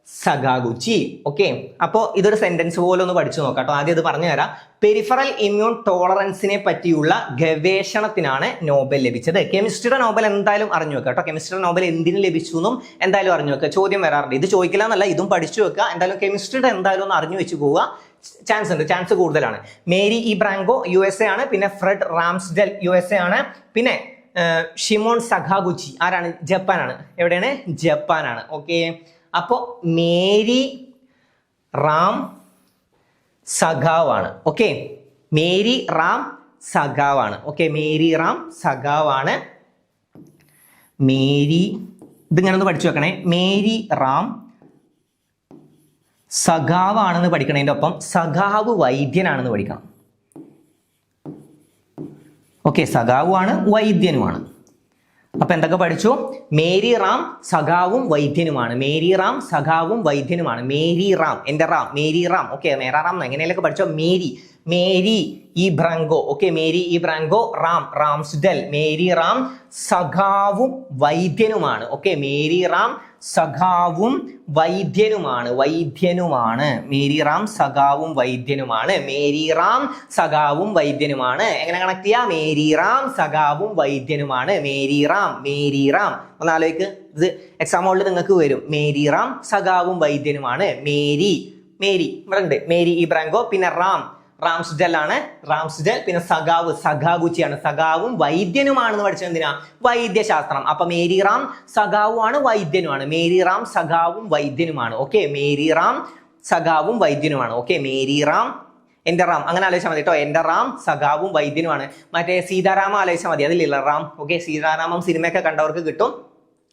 Sakaguchi. Okay, അപ്പോൾ ഇതൊരു സെന്റൻസ് പോലെ ഒന്ന് പഠിച്ചു നോക്കാം കേട്ടോ. ആദ്യം ഇത് പറഞ്ഞു തരാം. പെരിഫറൽ ഇമ്മ്യൂൺ ടോളറൻസിനെ പറ്റിയുള്ള ഗവേഷണത്തിനാണ് നോബൽ ലഭിച്ചത്. കെമിസ്ട്രിയുടെ നോബൽ എന്തായാലും അറിഞ്ഞു വെക്കുക കേട്ടോ. കെമിസ്ട്രിയുടെ നോബൽ എന്തിനു ലഭിച്ചു എന്നും എന്തായാലും അറിഞ്ഞു വെക്കുക. ചോദ്യം വരാറുണ്ട്. ഇത് ചോദിക്കില്ല എന്നല്ല, ഇതും പഠിച്ചു വെക്കുക. എന്തായാലും കെമിസ്ട്രിയുടെ എന്തായാലും ഒന്ന് അറിഞ്ഞു വെച്ച് പോവുക. ചാൻസ് കൂടുതലാണ്. മേരി ഇ ബ്രാങ്കോ USA ആണ്. പിന്നെ ഫ്രെഡ് റാംസ്ഡെൽ USA ആണ്. പിന്നെ ഷിമോൺ സഗാഗുച്ചി ആരാണ്? ജപ്പാനാണ്. എവിടെയാണ്? ജപ്പാനാണ്. ഓക്കെ, അപ്പോ മേരി റാം സഖാവാണ്. ഓക്കെ, മേരി റാം സഖാവാണ്. ഓക്കെ, മേരി റാം സഖാവാണ്. മേരി, ഇതിങ്ങനെ ഒന്ന് പഠിച്ചു വെക്കണേ. മേരി റാം സഖാവാണെന്ന് പഠിക്കണതിൻ്റെ ഒപ്പം സഖാവ് വൈദ്യനാണെന്ന് പഠിക്കണം. ഓക്കെ, സഖാവുമാണ് വൈദ്യനുമാണ്. അപ്പൊ എന്തൊക്കെ പഠിച്ചു? മേരി റാം സഖാവും വൈദ്യനുമാണ്. മേരി റാം സഖാവും വൈദ്യനുമാണ്. മേരി റാം, എന്റെ റാം, മേരി റാം. ഓക്കെ, മേരാ റാം എങ്ങനെയൊക്കെ പഠിച്ചോ. Mary E Brunkow. Okay, Mary E Brunkow. Ramsdell. Mary Ram സഖാവും വൈദ്യനുമാണ്. ഓക്കെ, മേരി റാം സഖാവും വൈദ്യനുമാണ്. മേരി റാം സഖാവും വൈദ്യനുമാണ്. മേരി റാം സഖാവും വൈദ്യനുമാണ്. എങ്ങനെ കണക്ട് ചെയ്യാ? മേരി റാം സഖാവും വൈദ്യനുമാണ്. മേരി റാം ഒന്ന് ആലോചിക്ക്. ഇത് എക്സാം ഹോളിൽ നിങ്ങൾക്ക് വരും. മേരി റാം സഖാവും വൈദ്യനുമാണ്. മേരി ഇവിടെ ഉണ്ട്. Mary E Brunkow. പിന്നെ റാംസ്ഡെൽ ആണ്. പിന്നെ സഖാഗുച്ചിയാണ്. സഖാവും വൈദ്യനുമാണെന്ന് പഠിച്ചത് എന്തിനാ? വൈദ്യശാസ്ത്രം. അപ്പൊ മേരി റാം സഖാവുമാണ് വൈദ്യനുമാണ്. മേരി റാം സഖാവും വൈദ്യനുമാണ്. ഓക്കെ, മേരി റാം സഖാവും വൈദ്യനുമാണ്. ഓക്കെ, മേരി റാം എൻ്റെ റാം അങ്ങനെ ആലോചിച്ചാൽ മതി കേട്ടോ. എൻ്റെ റാം സഖാവും വൈദ്യനുമാണ്. മറ്റേ സീതാരാമ ആലോചിച്ചാൽ മതി, അതിലില്ല റാം. ഓക്കെ, സീതാരാമം സിനിമയൊക്കെ കണ്ടവർക്ക് കിട്ടും.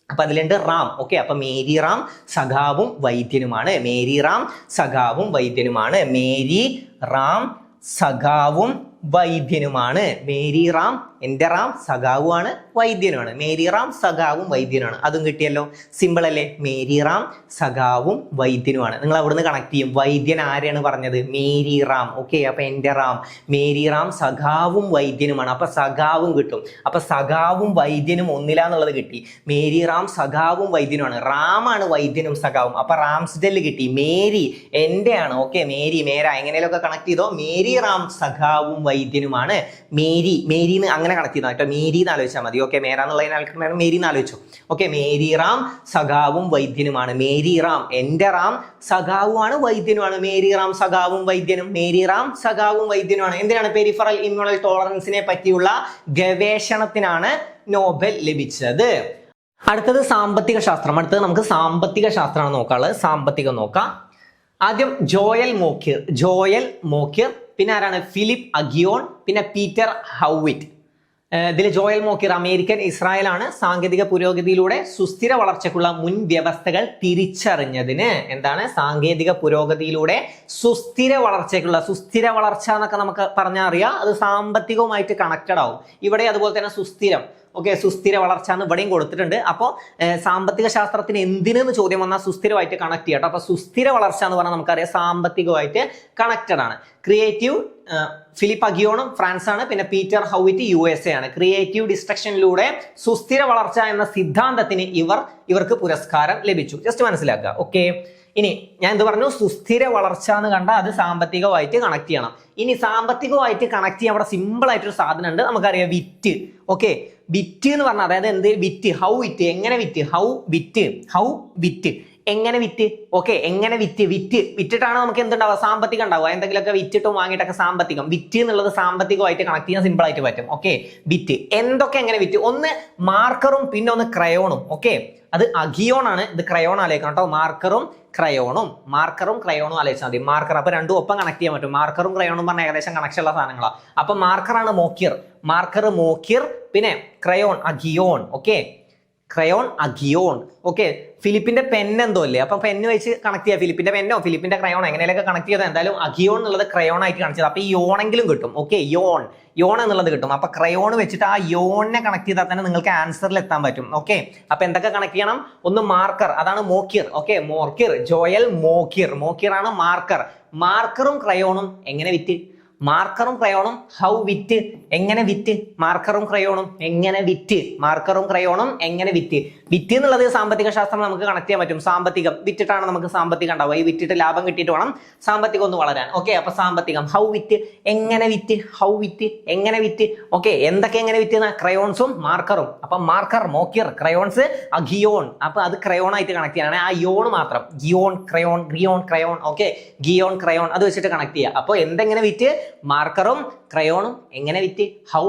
അപ്പൊ അതിലുണ്ട് റാം. ഓക്കെ, അപ്പൊ മേരി റാം സഖാവും വൈദ്യനുമാണ്. മേരി റാം സഖാവും വൈദ്യനുമാണ്. മേരി റാം സഖാവും വൈദ്യനുമാണ്. മേരി റാം എൻ്റെ റാം സഖാവുമാണ് വൈദ്യനുമാണ്. മേരി റാം സഖാവും വൈദ്യനുമാണ്. അതും കിട്ടിയല്ലോ, സിമ്പിൾ അല്ലേ? മേരി റാം സഖാവും വൈദ്യനുമാണ്. നിങ്ങൾ അവിടുന്ന് കണക്ട് ചെയ്യും. വൈദ്യൻ ആരെയാണ് പറഞ്ഞത്? മേരി റാം. ഓക്കെ, അപ്പൊ എൻ്റെ റാം മേരി റാം സഖാവും വൈദ്യനുമാണ്. അപ്പൊ സഖാവും കിട്ടും. അപ്പൊ സഖാവും വൈദ്യനും ഒന്നിലാന്നുള്ളത് കിട്ടി. മേരി റാം സഖാവും വൈദ്യനുമാണ്. റാമാണ് വൈദ്യനും സഖാവും. അപ്പൊ റാംസ്ഡെല് കിട്ടി. മേരി എൻ്റെ ആണ്. ഓക്കെ, മേരി മേര എങ്ങനെയൊക്കെ കണക്ട് ചെയ്തോ. മേരി റാം സഖാവും വൈദ്യനുമാണ്. മേരി മേരിന്ന് അങ്ങനെ കണക്ട് ചെയ്താൽ കേട്ടോ. മേരി എന്ന് ആലോചിച്ചാൽ മതി. ഓക്കെ, മേര എന്നുള്ളതിന് മേരി എന്ന് ആലോചിച്ചു. ഓക്കെ, മേരി റാം സഖാവും വൈദ്യനുമാണ്. മേരി റാം എൻ്റെ റാം സഖാവുമാണ് വൈദ്യനുമാണ്. മേരി റാം സഖാവും വൈദ്യനും. മേരി റാം സഖാവും വൈദ്യനുമാണ്. എന്തിനാണ്? പെരിഫറൽ ഇമ്മ്യൂണൽ ടോളറൻസിനെ പറ്റിയുള്ള ഗവേഷണത്തിനാണ് നോബൽ ലഭിച്ചത്. അടുത്തത് സാമ്പത്തിക ശാസ്ത്രം. അടുത്തത് നമുക്ക് സാമ്പത്തിക ശാസ്ത്രമാണ് നോക്കാനുള്ളത്. സാമ്പത്തികം നോക്കാം. ആദ്യം ജോയൽ മോക്കിർ, പിന്നെ ആരാണ്? ഫിലിപ്പ് അഗിയോൺ, പിന്നെ പീറ്റർ ഹൗവിറ്റ്. ഇതിൽ ജോയൽ മോക്കിർ അമേരിക്കൻ ഇസ്രായേലാണ്. സാങ്കേതിക പുരോഗതിയിലൂടെ സുസ്ഥിര വളർച്ചയ്ക്കുള്ള മുൻ വ്യവസ്ഥകൾ തിരിച്ചറിഞ്ഞതിന് എന്താണ്? സാങ്കേതിക പുരോഗതിയിലൂടെ സുസ്ഥിര വളർച്ച എന്നൊക്കെ നമുക്ക് പറഞ്ഞാൽ അറിയാം. അത് സാമ്പത്തികവുമായിട്ട് കണക്റ്റഡ് ആവും. ഇവിടെ അതുപോലെ തന്നെ സുസ്ഥിരം. ഓക്കെ, സുസ്ഥിര വളർച്ച എന്ന് ഇവിടെയും കൊടുത്തിട്ടുണ്ട്. അപ്പോൾ സാമ്പത്തിക ശാസ്ത്രത്തിന് എന്തിനെന്ന് ചോദ്യം വന്നാൽ സുസ്ഥിരമായിട്ട് കണക്ട് ചെയ്യട്ടോ. അപ്പൊ സുസ്ഥിര വളർച്ച എന്ന് പറഞ്ഞാൽ നമുക്കറിയാം സാമ്പത്തികമായിട്ട് കണക്റ്റഡ് ആണ്. ക്രിയേറ്റീവ് ഫിലിപ്പ് അഗിയോണും ഫ്രാൻസ് ആണ്. പിന്നെ പീറ്റർ ഹൗവിറ്റ് USA ആണ്. ക്രിയേറ്റീവ് ഡിസ്ട്രക്ഷനിലൂടെ സുസ്ഥിര വളർച്ച എന്ന സിദ്ധാന്തത്തിന് ഇവർക്ക് പുരസ്കാരം ലഭിച്ചു. ജസ്റ്റ് മനസ്സിലാക്കുക. ഓക്കെ, ഇനി ഞാൻ എന്ത് പറഞ്ഞു? സുസ്ഥിര വളർച്ച എന്ന് കണ്ടാൽ അത് സാമ്പത്തികമായിട്ട് കണക്ട് ചെയ്യണം. ഇനി സാമ്പത്തികമായിട്ട് കണക്ട് ചെയ്യാൻ അവിടെ സിമ്പിൾ ആയിട്ടൊരു സാധനം ഉണ്ട്, നമുക്കറിയാം, വിറ്റ്. ഓക്കെ, വിറ്റ് എന്ന് പറഞ്ഞാൽ അതായത് എന്ത്? വിറ്റ്. ഹൗ വിറ്റ്, എങ്ങനെ വിറ്റ്? ഹൗ വിറ്റ് എങ്ങനെ വിറ്റ്? ഓക്കെ, എങ്ങനെ വിറ്റിട്ടാണ് നമുക്ക് എന്തുണ്ടാവുക? സാമ്പത്തികം ഉണ്ടാവുക. എന്തെങ്കിലുമൊക്കെ വിറ്റിട്ടും വാങ്ങിയിട്ടൊക്കെ സാമ്പത്തികം. വിറ്റ് എന്നുള്ളത് സാമ്പത്തികമായിട്ട് കണക്ട് ചെയ്യാൻ സിമ്പിൾ ആയിട്ട് പറ്റും. ഓക്കെ, വിറ്റ് എന്തൊക്കെ എങ്ങനെ വിറ്റ്? ഒന്ന് മാർക്കറും പിന്നെ ഒന്ന് ക്രയോണും. ഓക്കെ, അത് അഗിയോൺ ആണ്. ഇത് ക്രയോൺ ആലോചിക്കണം കേട്ടോ. മാർക്കറും ക്രയോണും ആലോചിച്ചാൽ മതി. മാർക്കർ അപ്പൊ രണ്ടും ഒപ്പം കണക്ട് ചെയ്യാൻ പറ്റും. മാർക്കറും ക്രയോണും പറഞ്ഞ ഏകദേശം കണക്ഷൻ ഉള്ള സാധനങ്ങളാണ്. അപ്പൊ മാർക്കറാണ് മോക്കിർ, പിന്നെ crayon Aghion. Okay, crayon Aghion. Okay, ഫിലിപ്പിന്റെ പെൻ എന്തോ അല്ലേ? അപ്പൊ പെന്ന് വെച്ച് കണക്ട് ചെയ്യാം. ഫിലിപ്പിന്റെ പെന്നോ ഫിലിപ്പിന്റെ ക്രയോണോ എങ്ങനെയൊക്കെ കണക്ട് ചെയ്താൽ എന്തായാലും അഗിയോൺ എന്നുള്ളത് ക്രയോൺ ആയിട്ട് കണക്ട് ചെയ്താൽ അപ്പൊ ഈ യോണെങ്കിലും കിട്ടും. ഓക്കെ, യോൺ എന്നുള്ളത് കിട്ടും. അപ്പൊ ക്രയോൺ വെച്ചിട്ട് ആ യോണിനെ കണക്ട് ചെയ്താൽ തന്നെ നിങ്ങൾക്ക് ആൻസറിൽ എത്താൻ പറ്റും. ഓക്കെ, അപ്പൊ എന്തൊക്കെ കണക്ട് ചെയ്യണം? ഒന്ന് മാർക്കർ, അതാണ് മോക്കിർ. ഓക്കെ, ജോയൽ മോക്കിർ ആണ് മാർക്കർ. മാർക്കറും ക്രയോണും എങ്ങനെ വിറ്റ്? മാർക്കറും ക്രയോണും ഹൗ വിറ്റ്, എങ്ങനെ വിറ്റ്? മാർക്കറും ക്രയോണും എങ്ങനെ വിറ്റ്? വിറ്റ് എന്നുള്ളത് സാമ്പത്തിക ശാസ്ത്രം നമുക്ക് കണക്ട് ചെയ്യാൻ പറ്റും. സാമ്പത്തികം വിറ്റിട്ടാണ് നമുക്ക് സാമ്പത്തികം ഉണ്ടാവുക. ഈ വിറ്റിട്ട് ലാഭം കിട്ടിയിട്ട് വേണം സാമ്പത്തികം ഒന്ന് വളരാൻ. ഓക്കെ, അപ്പൊ സാമ്പത്തികം ഹൗ വിറ്റ്, എങ്ങനെ വിറ്റ്. ഓക്കെ, എന്തൊക്കെ എങ്ങനെ വിറ്റ്? ക്രയോൺസും മാർക്കറും. അപ്പൊ മാർക്കർ മോക്കിർ, ക്രയോൺസ് അഗിയോൺ. അപ്പൊ അത് ക്രയോൺ ആയിട്ട് കണക്ട് ചെയ്യാനാണ്. ആ യോൺ മാത്രം ക്രയോൺ. ഓക്കെ, ക്രയോൺ അത് വെച്ചിട്ട് കണക്ട് ചെയ്യുക. അപ്പൊ എന്തെങ്ങനെ വിറ്റ്? മാർക്കറും ക്രയോണും എങ്ങനെ വിറ്റ്? ഹൗ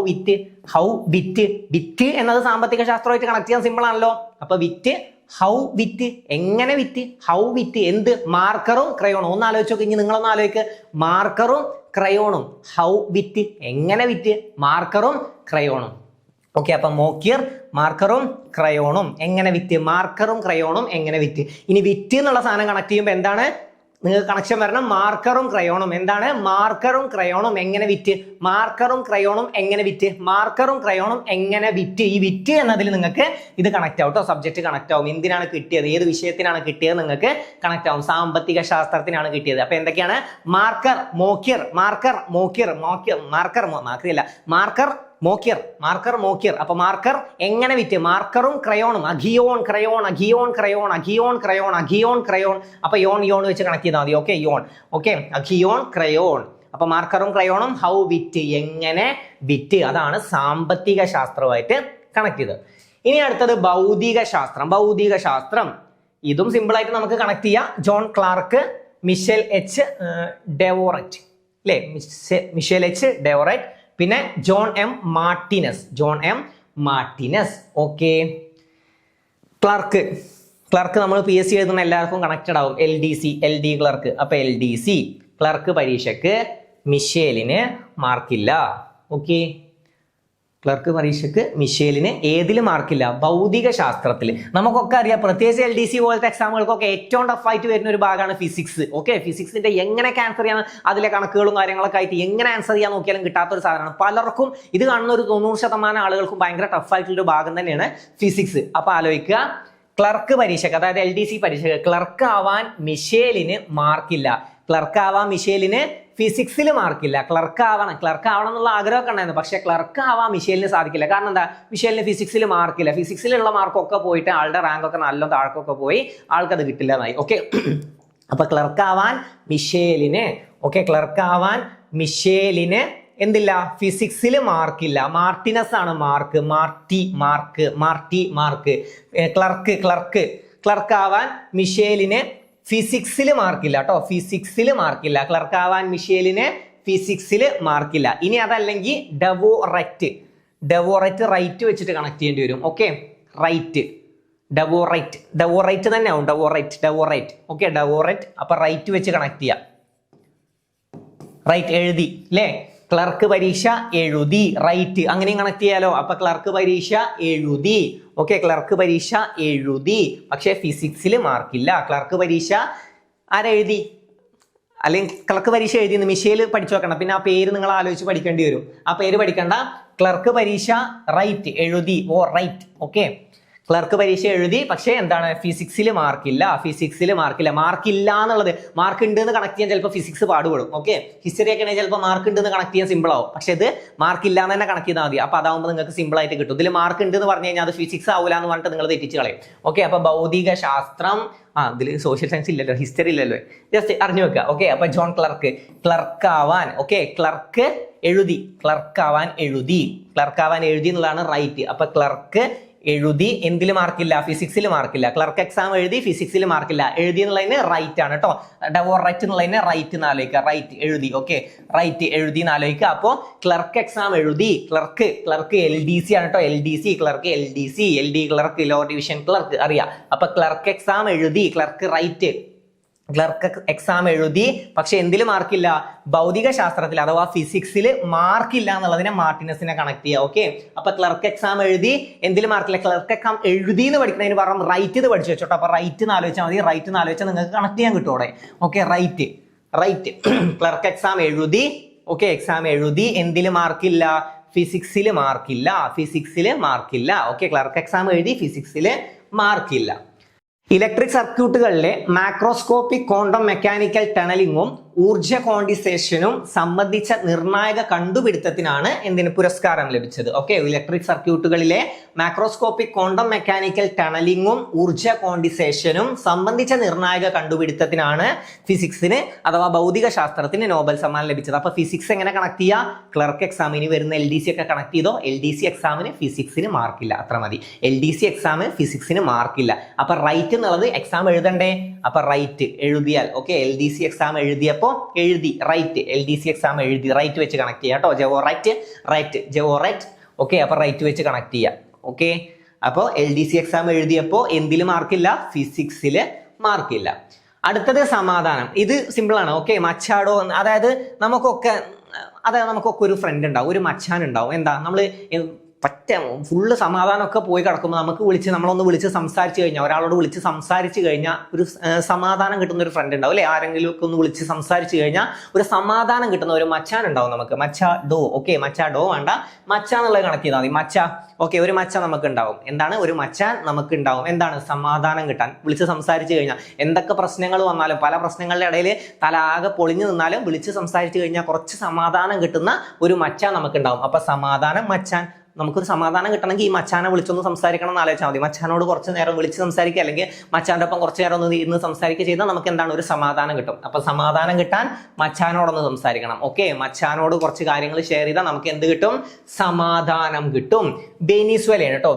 വിറ്റ് എന്നത് സാമ്പത്തിക ശാസ്ത്രമായിട്ട് കണക്ട് ചെയ്യാൻ സിമ്പിൾ ആണല്ലോ. അപ്പൊ വിറ്റ്, ഹൗ വിറ്റ്, എങ്ങനെ വിറ്റ്? ഹൗ വിറ്റ് എന്ത്? മാർക്കറും ക്രയോണും. ഒന്ന് ആലോചിച്ച് നോക്കി. ഇനി നിങ്ങളൊന്ന് ആലോചിക്ക്. മാർക്കറും ക്രയോണും ഹൗ വിറ്റ്, എങ്ങനെ വിറ്റ്? മാർക്കറും ക്രയോണും. ഓക്കെ, അപ്പൊ മോക്കിർ മാർക്കറും ക്രയോണും എങ്ങനെ വിറ്റ്? ഇനി വിറ്റ് എന്നുള്ള സാധനം കണക്ട് ചെയ്യുമ്പോൾ എന്താണ് നിങ്ങൾക്ക് കണക്ഷൻ വരണം? മാർക്കറും ക്രയോണും. എന്താണ്? മാർക്കറും ക്രയോണും എങ്ങനെ വിറ്റ്? ഈ വിറ്റ് എന്നതിൽ നിങ്ങൾക്ക് ഇത് കണക്ട് ആവും കേട്ടോ. സബ്ജക്ട് കണക്ട് ആവും. എന്തിനാണ് കിട്ടിയത്, ഏത് വിഷയത്തിനാണ് കിട്ടിയത് നിങ്ങൾക്ക് കണക്ട് ആവും. സാമ്പത്തിക ശാസ്ത്രത്തിനാണ് കിട്ടിയത്. അപ്പൊ എന്തൊക്കെയാണ്? Marker Mokyr. അപ്പൊ മാർക്കർ എങ്ങനെ വിറ്റ്? മാർക്കറും ക്രയോണും. അഗിയോൺ. അപ്പൊ യോൺ വെച്ച് കണക്ട് ചെയ്താൽ മതി. ഓക്കെ, യോൺ. Okay, Aghion crayon. അപ്പൊ മാർക്കറും ക്രയോണും ഹൗ വിറ്റ്, എങ്ങനെ വിറ്റ്. അതാണ് സാമ്പത്തിക ശാസ്ത്രവുമായിട്ട് കണക്ട് ചെയ്തത്. ഇനി അടുത്തത് ഭൗതിക ശാസ്ത്രം. ഇതും സിമ്പിൾ ആയിട്ട് നമുക്ക് കണക്ട് ചെയ്യാം. ജോൺ ക്ലാർക്ക്, മിഷേൽ എച്ച് ഡെവോററ്റ് അല്ലെ? മിഷേൽ എച്ച് ഡെവോററ്റ്, പിന്നെ John M Martinez. Okay, clerk നമ്മൾ PSC എഴുതുന്ന എല്ലാവർക്കും കണക്റ്റഡ് ആവും. LD clerk. അപ്പൊ LDC ക്ലർക്ക് പരീക്ഷയ്ക്ക് മിഷേലിന് മാർക്കില്ല. ഓക്കെ, ക്ലർക്ക് പരീക്ഷയ്ക്ക് മിഷേലിന് ഏതിൽ മാർക്കില്ല? ഭൗതിക ശാസ്ത്രത്തിൽ. നമുക്കൊക്കെ അറിയാം, പ്രത്യേകിച്ച് LDC പോലത്തെ എക്സാമുകൾക്കൊക്കെ ഏറ്റവും ടഫായിട്ട് വരുന്ന ഒരു ഭാഗമാണ് ഫിസിക്സ്. ഓക്കെ, ഫിസിക്സിന്റെ എങ്ങനെയൊക്കെ ആൻസർ ചെയ്യാൻ, അതിലെ കണക്കുകളും കാര്യങ്ങളൊക്കെ ആയിട്ട് എങ്ങനെ ആൻസർ ചെയ്യാൻ നോക്കിയാലും കിട്ടാത്തൊരു സാധനമാണ്. പലർക്കും ഇത് കാണുന്ന ഒരു 90% ആളുകൾക്കും ഭയങ്കര ടഫായിട്ടുള്ളൊരു ഭാഗം തന്നെയാണ് ഫിസിക്സ്. അപ്പൊ ആലോചിക്കുക, ക്ലർക്ക് പരീക്ഷയ്ക്ക്, അതായത് LDC പരീക്ഷയ്ക്ക് ക്ലർക്ക് ആവാൻ മിഷേലിന് മാർക്കില്ല. ക്ലർക്ക് ആവാൻ മിഷേലിന് ഫിസിക്സിൽ മാർക്കില്ല. ക്ലർക്ക് ആവണം എന്നുള്ള ആഗ്രഹമൊക്കെ ഉണ്ടായിരുന്നു, പക്ഷെ ക്ലർക്ക് ആവാൻ മിഷേലിന് സാധിക്കില്ല. കാരണം എന്താ? മിഷേലിന് ഫിസിക്സിൽ മാർക്കില്ല. ഫിസിക്സിലുള്ള മാർക്കൊക്കെ പോയിട്ട് ആളുടെ റാങ്കൊക്കെ നല്ല താഴെക്കൊക്കെ പോയി, ആൾക്കത് കിട്ടില്ല എന്നായി. ഓക്കെ, അപ്പൊ ക്ലർക്ക് ആവാൻ മിഷേലിന്, ഓക്കെ, ക്ലർക്ക് ആവാൻ മിഷേലിന് എന്തില്ല? ഫിസിക്സിൽ മാർക്കില്ല. മാർട്ടിനസ് ആണ് മാർക്ക്. മാർട്ടി. ക്ലർക്ക് ആവാൻ മിഷേലിന് ഫിസിക്സിൽ മാർക്കില്ല കേട്ടോ. ഫിസിക്സിൽ മാർക്കില്ല. ക്ലർക്ക് ആവാൻ മിഷേലിന് ഫിസിക്സിൽ മാർക്കില്ല. ഇനി അതല്ലെങ്കിൽ ഡെവോറൈറ്റ് റൈറ്റ് വെച്ചിട്ട് കണക്ട് ചെയ്യേണ്ടി വരും. ഓക്കെ, റൈറ്റ്, ഡെവോറൈറ്റ് തന്നെ ആവും. ഡെവോറൈറ്റ്. ഓക്കെ, ഡെവോറൈറ്റ്. അപ്പൊ റൈറ്റ് വെച്ച് കണക്ട് ചെയ്യാം. റൈറ്റ് എഴുതി അല്ലേ? ക്ലർക്ക് പരീക്ഷ എഴുതി, റൈറ്റ്, അങ്ങനെയും കണക്ട് ചെയ്യാലോ. അപ്പൊ ക്ലർക്ക് പരീക്ഷ എഴുതി. ഓക്കെ, ക്ലർക്ക് പരീക്ഷ എഴുതി, പക്ഷെ ഫിസിക്സിൽ മാർക്കില്ല. ക്ലർക്ക് പരീക്ഷ ആരെഴുതി? അല്ലെങ്കിൽ ക്ലർക്ക് പരീക്ഷ എഴുതി മിഷേൽ പഠിച്ചു വെക്കണം. പിന്നെ ആ പേര് നിങ്ങൾ ആലോചിച്ച് പഠിക്കേണ്ടി വരും. ആ പേര് പഠിക്കണ്ട. ക്ലർക്ക് പരീക്ഷ റൈറ്റ് എഴുതി, റൈറ്റ്. ഓക്കെ, ക്ലർക്ക് പരീക്ഷ എഴുതി, പക്ഷേ എന്താണ്? ഫിസിക്സിൽ മാർക്കില്ല. മാർക്കില്ല എന്നുള്ളത്, മാർക്ക് ഉണ്ട് എന്ന് കണക്ട് ചെയ്യാൻ ചിലപ്പോൾ ഫിസിക്സ് പാടുപെടും. ഓക്കെ, ഹിസ്റ്ററി ഒക്കെ ആണെങ്കിൽ ചിലപ്പോൾ മാർക്ക് ഉണ്ട് എന്ന് കണക്ട് ചെയ്യാൻ സിമ്പിൾ ആവും, പക്ഷെ ഇത് മാർക്കില്ല എന്ന് തന്നെ കണക്ട് ചെയ്താൽ മതി. അപ്പൊ അതാവുമ്പോൾ നിങ്ങൾക്ക് സിമ്പിൾ ആയിട്ട് കിട്ടും. ഇതിൽ മാർക്ക് ഉണ്ട് എന്ന് പറഞ്ഞു കഴിഞ്ഞാൽ അത് ഫിസിക്സ് ആവില്ല എന്ന് പറഞ്ഞിട്ട് നിങ്ങൾ തെറ്റിച്ച് കളയും. ഓക്കെ, അപ്പൊ ഭൗതിക ശാസ്ത്രം, ഇതിൽ സോഷ്യൽ സയൻസ് ഇല്ലല്ലോ, ഹിസ്റ്ററി ഇല്ലല്ലോ, ജസ്റ്റ് അറിഞ്ഞു വെക്കുക. ഓക്കെ, അപ്പൊ ജോൺ ക്ലർക്ക് ആവാൻ, ഓക്കെ, ക്ലർക്ക് എഴുതി, ക്ലർക്ക് ആവാൻ എഴുതി എന്നുള്ളതാണ് റൈറ്റ്. അപ്പൊ ക്ലർക്ക് എഴുതി, എന്തിൽ മാർക്കില്ല? ഫിസിക്സിൽ മാർക്കില്ല. ക്ലർക്ക് എക്സാം എഴുതി, ഫിസിക്സിൽ മാർക്കില്ല. എഴുതി എന്നുള്ളതിന് റൈറ്റ് ആണ് കേട്ടോ. ഡെവോറൈറ്റ് എന്നുള്ളതിന് റൈറ്റ് എന്ന് ആലോചിക്കുക. റൈറ്റ് എഴുതി. ഓക്കെ, റൈറ്റ് എഴുതി എന്ന് ആലോചിക്കുക. അപ്പോ ക്ലർക്ക് എക്സാം എഴുതി, ക്ലർക്ക് LDC ആണ് കേട്ടോ. Clerk clerk low division clerk അറിയാം. അപ്പൊ ക്ലർക്ക് എക്സാം എഴുതി, ക്ലർക്ക് റൈറ്റ്. ക്ലർക്ക് എക്സാം എഴുതി, പക്ഷെ എന്തിൽ മാർക്കില്ല? ഭൗതിക ശാസ്ത്രത്തിൽ അഥവാ ഫിസിക്സിൽ മാർക്കില്ല എന്നുള്ളതിനെ മാർട്ടിനസിനെ കണക്ട് ചെയ്യുക. ഓക്കെ, അപ്പൊ ക്ലർക്ക് എക്സാം എഴുതി, എന്തിൽ മാർക്കില്ല? ക്ലർക്ക് എക്സാം എഴുതി എന്ന് പഠിക്കുന്നതിന് പകരം റൈറ്റ് ഇത് പഠിച്ചു വെച്ചോട്ടോ. അപ്പൊ റൈറ്റ് എന്ന് ആലോചിച്ചാൽ മതി. റൈറ്റ് എന്ന് ആലോചിച്ചാൽ നിങ്ങൾക്ക് കണക്ട് ചെയ്യാൻ കിട്ടും അവിടെ. ഓക്കെ, റൈറ്റ് ക്ലർക്ക് എക്സാം എഴുതി. ഓക്കെ, എക്സാം എഴുതി, എന്തിൽ മാർക്കില്ല? ഫിസിക്സിൽ മാർക്കില്ല. ഓക്കെ, ക്ലർക്ക് എക്സാം എഴുതി, ഫിസിക്സിൽ മാർക്കില്ല. ഇലക്ട്രിക് സർക്യൂട്ടുകളിലെ മാക്രോസ്കോപ്പിക് ക്വാണ്ടം മെക്കാനിക്കൽ ടണലിങ്ങും ഊർജ ക്വാണ്ടിസേഷനും സംബന്ധിച്ച നിർണായക കണ്ടുപിടുത്തത്തിനാണ് എന്തിന് പുരസ്കാരം ലഭിച്ചത്. ഓക്കെ, ഇലക്ട്രിക് സർക്യൂട്ടുകളിലെ മാക്രോസ്കോപ്പിക് ക്വാണ്ടം മെക്കാനിക്കൽ ടണലിങ്ങും ഊർജ ക്വാണ്ടിസേഷനും സംബന്ധിച്ച നിർണായക കണ്ടുപിടുത്തത്തിനാണ് ഫിസിക്സിന് അഥവാ ഭൗതിക ശാസ്ത്രത്തിന് നോബൽ സമ്മാനം ലഭിച്ചത്. അപ്പൊ ഫിസിക്സ് എങ്ങനെ കണക്ട് ചെയ്യുക? ക്ലർക്ക് എക്സാമിന് വരുന്ന LDC ഒക്കെ കണക്ട് ചെയ്തോ. LDC എക്സാമിന് ഫിസിക്സിന് മാർക്കില്ല, അത്ര മതി. LDC എക്സാമിന് ഫിസിക്സിന് മാർക്കില്ല. അപ്പൊ റൈറ്റ് എന്നുള്ളത് എക്സാം എഴുതണ്ടേ? അപ്പൊ റൈറ്റ് എഴുതിയാൽ, ഓക്കെ, LDC എക്സാം എഴുതിയപ്പോ എഴുതി, റൈറ്റ്. LDC എക്സാം എഴുതി, റൈറ്റ് വെച്ച് കണക്ട് ചെയ്യാം കേട്ടോ. ജെവോറൈറ്റ്. ഓക്കെ, അപ്പൊ റൈറ്റ് വെച്ച് കണക്ട് ചെയ്യാം. ഓക്കെ, അപ്പൊ LDC എക്സാം എഴുതിയപ്പോ എന്തിൽ മാർക്കില്ല? ഫിസിക്സില് മാർക്കില്ല. അടുത്തത് സമാധാനം. ഇത് സിമ്പിൾ ആണ്. ഓക്കെ, മച്ചാടോ, അതായത് നമുക്കൊക്കെ ഒരു ഫ്രണ്ട് ഉണ്ടാവും, ഒരു മച്ചാൻ ഉണ്ടാവും. എന്താ, നമ്മള് ഫുള്ള് സമാധാനമൊക്കെ പോയി കിടക്കുമ്പോൾ നമ്മളൊന്ന് വിളിച്ച് സംസാരിച്ചു കഴിഞ്ഞാൽ, ഒരാളോട് വിളിച്ച് സംസാരിച്ചു കഴിഞ്ഞാൽ ഒരു സമാധാനം കിട്ടുന്ന ഒരു ഫ്രണ്ട് ഉണ്ടാവും അല്ലെ? ആരെങ്കിലും ഒക്കെ ഒന്ന് വിളിച്ച് സംസാരിച്ചു കഴിഞ്ഞാൽ ഒരു സമാധാനം കിട്ടുന്ന ഒരു മച്ചാൻ ഉണ്ടാവും നമുക്ക്. മച്ചാഡോ. ഓക്കെ, മച്ചാഡോ വേണ്ട, മച്ച എന്നുള്ളത് കണക്ട് ചെയ്താൽ മതി. മച്ച. ഓക്കെ, ഒരു മച്ച നമുക്ക് ഉണ്ടാവും. എന്താണ്? ഒരു മച്ചാൻ നമുക്ക് ഉണ്ടാവും. എന്താണ്? സമാധാനം കിട്ടാൻ. വിളിച്ച് സംസാരിച്ചു കഴിഞ്ഞാൽ എന്തൊക്കെ പ്രശ്നങ്ങൾ വന്നാലും, പല പ്രശ്നങ്ങളുടെ ഇടയിൽ തല ആകെ പൊളിഞ്ഞു നിന്നാലും വിളിച്ച് സംസാരിച്ചു കഴിഞ്ഞാൽ കുറച്ച് സമാധാനം കിട്ടുന്ന ഒരു മച്ചാൻ നമുക്ക് ഉണ്ടാവും. അപ്പൊ സമാധാനം, മച്ചാൻ. നമുക്കൊരു സമാധാനം കിട്ടണമെങ്കിൽ ഈ മച്ചാനെ വിളിച്ചൊന്ന് സംസാരിക്കണം എന്ന് ആലോചിച്ചാൽ മതി. മച്ചാനോട് കുറച്ച് നേരം വിളിച്ച് സംസാരിക്കുക, അല്ലെങ്കിൽ മച്ചാൻ്റെ ഒപ്പം കുറച്ച് നേരം ഒന്ന് ഇരുന്ന് സംസാരിക്കുക ചെയ്താൽ നമുക്ക് എന്താണ്? ഒരു സമാധാനം കിട്ടും. അപ്പൊ സമാധാനം കിട്ടാൻ മച്ചാനോടൊന്ന് സംസാരിക്കണം. ഓക്കെ, മച്ചാനോട് കുറച്ച് കാര്യങ്ങൾ ഷെയർ ചെയ്താൽ നമുക്ക് എന്ത് കിട്ടും? സമാധാനം കിട്ടും. വെനിസ്വേലയാണ് കേട്ടോ.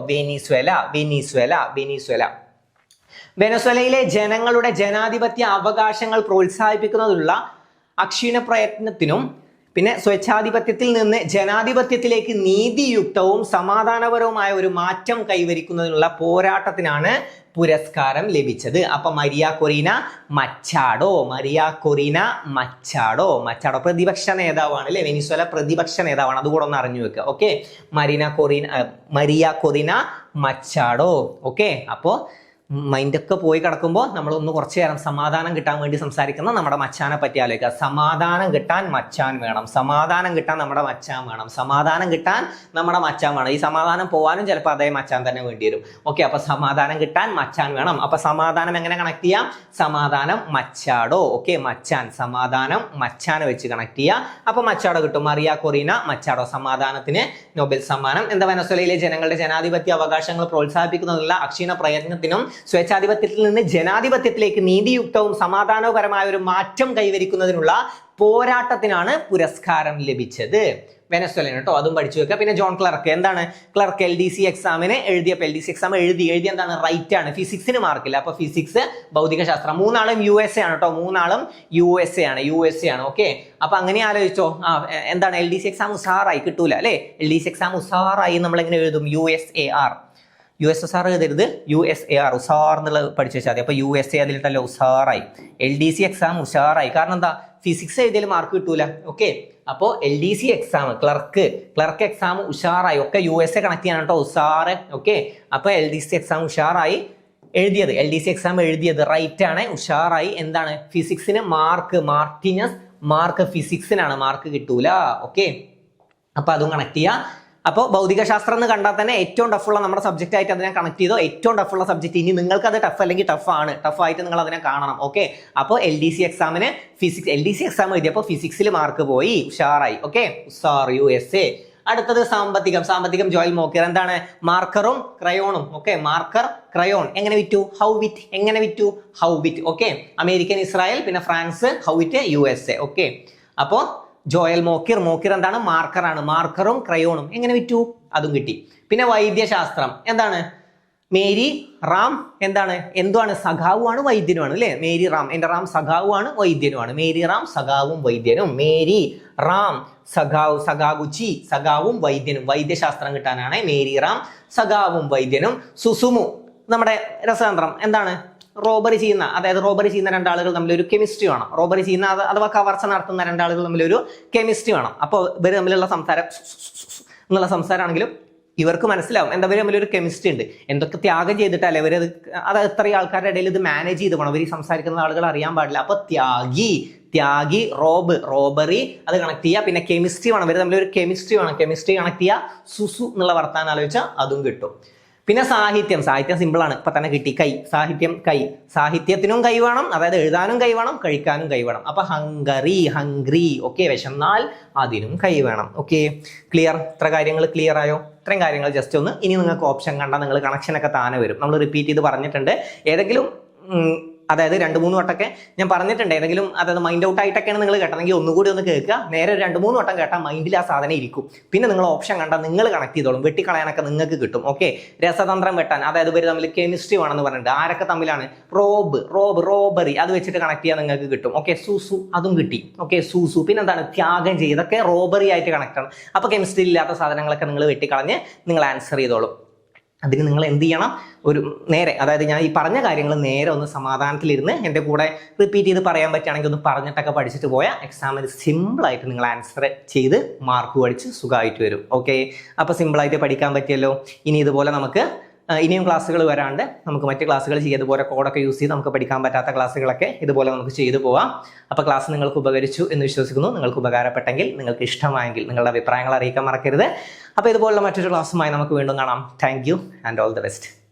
വെനസ്വേലയിലെ ജനങ്ങളുടെ ജനാധിപത്യ അവകാശങ്ങൾ പ്രോത്സാഹിപ്പിക്കുന്നതിനുള്ള അക്ഷീണ പ്രയത്നത്തിനും പിന്നെ സ്വേച്ഛാധിപത്യത്തിൽ നിന്ന് ജനാധിപത്യത്തിലേക്ക് നീതിയുക്തവും സമാധാനപരവുമായ ഒരു മാറ്റം കൈവരിക്കുന്നതിനുള്ള പോരാട്ടത്തിനാണ് പുരസ്കാരം ലഭിച്ചത്. അപ്പൊ മരിയ കൊറീന മച്ചാഡോ, മച്ചാഡോ പ്രതിപക്ഷ നേതാവാണ് അല്ലെ, വെനിസ്വേല പ്രതിപക്ഷ നേതാവാണ്, അതുകൂടെ ഒന്ന് അറിഞ്ഞു വെക്കുക. Okay, Maria Corina Machado. Okay, അപ്പോ മൈൻഡൊക്കെ പോയി കിടക്കുമ്പോൾ നമ്മളൊന്ന് കുറച്ച് നേരം സമാധാനം കിട്ടാൻ വേണ്ടി സംസാരിക്കുന്ന നമ്മുടെ മച്ചാനെ പറ്റി ആലോചിക്കുക. സമാധാനം കിട്ടാൻ മച്ചാൻ വേണം, സമാധാനം കിട്ടാൻ നമ്മുടെ മച്ചാൻ വേണം, സമാധാനം കിട്ടാൻ നമ്മുടെ മച്ചാൻ വേണം. ഈ സമാധാനം പോകാനും ചിലപ്പോൾ അതേ മച്ചാൻ തന്നെ വേണ്ടി വരും. ഓക്കെ, അപ്പൊ സമാധാനം കിട്ടാൻ മച്ചാൻ വേണം. അപ്പൊ സമാധാനം എങ്ങനെ കണക്ട് ചെയ്യാം? സമാധാനം മച്ചാഡോ. ഓക്കെ, മച്ചാൻ, സമാധാനം മച്ചാനെ വെച്ച് കണക്ട് ചെയ്യുക. അപ്പൊ മച്ചാഡോ കിട്ടും. മറിയ കൊറീന മച്ചാഡോ. സമാധാനത്തിന് നൊബേൽ സമ്മാനം. എന്താ, വെനസ്വേലയിലെ ജനങ്ങളുടെ ജനാധിപത്യ അവകാശങ്ങൾ പ്രോത്സാഹിപ്പിക്കുന്നതിനുള്ള അക്ഷീണ പ്രയത്നത്തിനും സ്വേച്ഛാധിപത്യത്തിൽ നിന്ന് ജനാധിപത്യത്തിലേക്ക് നീതിയുക്തവും സമാധാനപരമായ ഒരു മാറ്റം കൈവരിക്കുന്നതിനുള്ള പോരാട്ടത്തിനാണ് പുരസ്കാരം ലഭിച്ചത്. വെനസ്വേലൻ കേട്ടോ, അതും പഠിച്ചു വെക്കുക. പിന്നെ ജോൺ ക്ലർക്ക്, എന്താണ് ക്ലർക്ക്? LDC എക്സാമിന് എഴുതിയപ്പോൾ LDC എക്സാം എഴുതി എന്താണ്? റൈറ്റ് ആണ്. ഫിസിക്സിന് മാർക്കില്ല, അപ്പൊ ഫിസിക്സ്, ഭൗതികശാസ്ത്രം. മൂന്നാളും USA ആണ് കേട്ടോ, മൂന്നാളും USA ആണ്. ഓക്കെ, അപ്പൊ അങ്ങനെ ആലോചിച്ചോ. എന്താണ് LDC എക്സാം ഉസാറായി കിട്ടൂല അല്ലെ? LDC എക്സാം ഉസാറായി നമ്മൾ എങ്ങനെ എഴുതും? USSR എഴുതരുത്, USAR, ഉസാർ എന്നുള്ളത് പഠിച്ചു വെച്ചാൽ മതി. അപ്പൊ USA അതിലിട്ടല്ലോ ഉസാറായി. LDC എക്സാം ഉഷാറായി. കാരണം എന്താ? ഫിസിക്സ് എഴുതിയാൽ മാർക്ക് കിട്ടൂല. ഓക്കെ, അപ്പോ LDC എക്സാം, ക്ലർക്ക് എക്സാം ഉഷാറായി. ഒക്കെ USA കണക്ട് ചെയ്യാൻ കേട്ടോ, ഉഷാറ്. ഓക്കെ, അപ്പൊ LDC എക്സാം ഉഷാറായി LDC എക്സാം എഴുതിയത് റൈറ്റ് ആണ്, ഉഷാറായി. എന്താണ്? ഫിസിക്സിന് മാർക്ക് ഫിസിക്സിനാണ്, മാർക്ക് കിട്ടൂല. ഓക്കെ, അപ്പൊ അതും കണക്ട് ചെയ്യുക. അപ്പോൾ ഭൗതികശാസ്ത്രം എന്ന് കണ്ടാൽ തന്നെ ഏറ്റവും ടഫുള്ള നമ്മുടെ സബ്ജക്റ്റ് ആയിട്ട് അതിനെ കണക്ട് ചെയ്തോ. ഏറ്റവും ടഫുള്ള സബ്ജക്ട്, ഇനി നിങ്ങൾക്ക് അത് ടഫ് അല്ലെങ്കിൽ ടഫായിട്ട് നിങ്ങൾ അതിനെ കാണണം. ഓക്കെ, അപ്പോൾ LDC എക്സാമിന് LDC എക്സാം എഴുതിയപ്പോൾ ഫിസിക്സിൽ മാർക്ക് പോയി, ഉഷാറായി. ഓക്കെ, ഉഷാർ USA. അടുത്തത് സാമ്പത്തികം ജോയൽ മോക്കിർ. എന്താണ്? മാർക്കറും ക്രയോണും. ഓക്കെ, മാർക്കർ, ക്രയോൺ എങ്ങനെ വിറ്റു? ഹൗ വിറ്റ്. ഓക്കെ, അമേരിക്കൻ ഇസ്രായേൽ, പിന്നെ ഫ്രാൻസ്, ഹൗ വിറ്റ് USA. ഓക്കെ, അപ്പോ ജോയൽ മോക്കിർ എന്താണ്? മാർക്കറാണ്. മാർക്കറും ക്രയോണും എങ്ങനെ വിറ്റു? അതും കിട്ടി. പിന്നെ വൈദ്യശാസ്ത്രം, എന്താണ്? മേരി റാം, എന്താണ്? സഖാവുമാണ് വൈദ്യനുമാണ് അല്ലെ? മേരി റാം, എന്റെ റാം സഖാവുമാണ് വൈദ്യനുമാണ്. മേരി റാം സഖാവും വൈദ്യനും. മേരി റാം സഖാവുച്ചി, സഖാവും വൈദ്യനും. വൈദ്യശാസ്ത്രം കിട്ടാനാണ് മേരി റാം സഖാവും വൈദ്യനും. സുസുമു, നമ്മുടെ രസതന്ത്രം. എന്താണ്? റോബറി ചെയ്യുന്ന രണ്ടാളുകൾ തമ്മിലൊരു കെമിസ്ട്രി വേണം. റോബറി ചെയ്യുന്ന അഥവാ കവർച്ച നടത്തുന്ന രണ്ടാളുകൾ തമ്മിലൊരു കെമിസ്ട്രി വേണം. അപ്പോൾ ഇവർ തമ്മിലുള്ള സംസാരമാണെങ്കിലും ഇവർക്ക് മനസ്സിലാവും എന്താ, ഇവർ തമ്മിലൊരു കെമിസ്ട്രി ഉണ്ട്. എന്തൊക്കെ ത്യാഗം ചെയ്തിട്ടല്ലേ ഇവർ അത് എത്രയും ആൾക്കാരുടെ ഇടയിൽ ഇത് മാനേജ് ചെയ്ത് പോകണം. ഇവർ സംസാരിക്കുന്ന ആളുകൾ അറിയാൻ പാടില്ല. അപ്പൊ ത്യാഗി, റോബറി, അത് കണക്ട് ചെയ്യുക. പിന്നെ കെമിസ്ട്രി വേണം, ഇവർ തമ്മിലൊരു കെമിസ്ട്രി വേണം. കെമിസ്ട്രി കണക്ട് ചെയ്യുക. സുസു എന്നുള്ള വർത്താനം ആലോചിച്ചാൽ അതും കിട്ടും. പിന്നെ സാഹിത്യം സിമ്പിൾ ആണ്, ഇപ്പൊ തന്നെ കിട്ടി. സാഹിത്യത്തിനും കൈ വേണം, അതായത് എഴുതാനും കൈ വേണം, കഴിക്കാനും കൈ വേണം. അപ്പൊ ഹംഗ്രി. ഓക്കെ, വിശന്നാൽ അതിനും കൈ വേണം. Okay, clear? ഇത്ര കാര്യങ്ങൾ ക്ലിയർ ആയോ? ഇത്രയും കാര്യങ്ങൾ ജസ്റ്റ് ഒന്ന്. ഇനി നിങ്ങൾക്ക് ഓപ്ഷൻ കണ്ടാൽ നിങ്ങൾ കണക്ഷനൊക്കെ താനെ വരും. നമ്മൾ റിപ്പീറ്റ് ചെയ്ത് പറഞ്ഞിട്ടുണ്ട്. ഏതെങ്കിലും അതായത് 2-3 വട്ടമൊക്കെ ഞാൻ പറഞ്ഞിട്ടുണ്ട്. ഏതെങ്കിലും അതായത് മൈൻഡ് ഔട്ട് ആയിട്ടൊക്കെയാണ് നിങ്ങൾ കേട്ടതെങ്കിൽ ഒന്നുകൂടി ഒന്ന് കേൾക്കുക. നേരെ 2-3 വട്ടം കേട്ടാൽ മൈൻഡിൽ ആ സാധനം ഇരിക്കും. പിന്നെ നിങ്ങൾ ഓപ്ഷൻ കണ്ടാൽ നിങ്ങൾ കണക്ട് ചെയ്തോളും. വെട്ടിക്കളയാനൊക്കെ നിങ്ങൾക്ക് കിട്ടും. ഓക്കെ, രസതന്ത്രം വെട്ടാൻ, അതായത് ഇവർ തമ്മിൽ കെമിസ്ട്രി വേണമെന്ന് പറഞ്ഞിട്ട് ആരൊക്കെ തമ്മിലാണ്? റോബറി, അത് വെച്ചിട്ട് കണക്ട് ചെയ്യാൻ നിങ്ങൾക്ക് കിട്ടും. ഓക്കെ, സൂസു, അതും കിട്ടി. ഓക്കെ, സൂസു. പിന്നെ എന്താണ്? ത്യാഗം ചെയ്തൊക്കെ റോബറി ആയിട്ട് കണക്ട് ആണ്. അപ്പൊ കെമിസ്ട്രി ഇല്ലാത്ത സാധനങ്ങളൊക്കെ നിങ്ങൾ വെട്ടിക്കളഞ്ഞ് നിങ്ങൾ ആൻസർ ചെയ്തോളും. അതിന് നിങ്ങൾ എന്ത് ചെയ്യണം? ഒരു നേരെ, അതായത് ഞാൻ ഈ പറഞ്ഞ കാര്യങ്ങൾ നേരെ ഒന്ന് സമാധാനത്തിലിരുന്ന് എൻ്റെ കൂടെ റിപ്പീറ്റ് ചെയ്ത് പറയാൻ പറ്റുകയാണെങ്കിൽ ഒന്ന് പറഞ്ഞിട്ടൊക്കെ പഠിച്ചിട്ട് പോയാൽ എക്സാമിന് സിമ്പിളായിട്ട് നിങ്ങൾ ആൻസർ ചെയ്ത് മാർക്ക് പഠിച്ച് സുഖമായിട്ട് വരും. ഓക്കെ, അപ്പോൾ സിമ്പിളായിട്ട് പഠിക്കാൻ പറ്റിയല്ലോ. ഇനി ഇതുപോലെ നമുക്ക് ഇനിയും ക്ലാസ്സുകൾ വരാണ്ട് നമുക്ക് മറ്റ് ക്ലാസ്സുകൾ ചെയ്തതുപോലെ കോഡൊക്കെ യൂസ് ചെയ്ത് നമുക്ക് പഠിക്കാൻ പറ്റാത്ത ക്ലാസ്സുകളൊക്കെ ഇതുപോലെ നമുക്ക് ചെയ്തു പോവാം. അപ്പോൾ ക്ലാസ് നിങ്ങൾക്ക് ഉപകരിച്ചു എന്ന് വിശ്വസിക്കുന്നു. നിങ്ങൾക്ക് ഉപകാരപ്പെട്ടെങ്കിൽ, നിങ്ങൾക്ക് ഇഷ്ടമായെങ്കിൽ നിങ്ങളുടെ അഭിപ്രായങ്ങൾ അറിയിക്കാൻ മറക്കരുത്. അപ്പോൾ ഇതുപോലുള്ള മറ്റൊരു ക്ലാസ്സുമായി നമുക്ക് വീണ്ടും കാണാം. Thank you and all the best.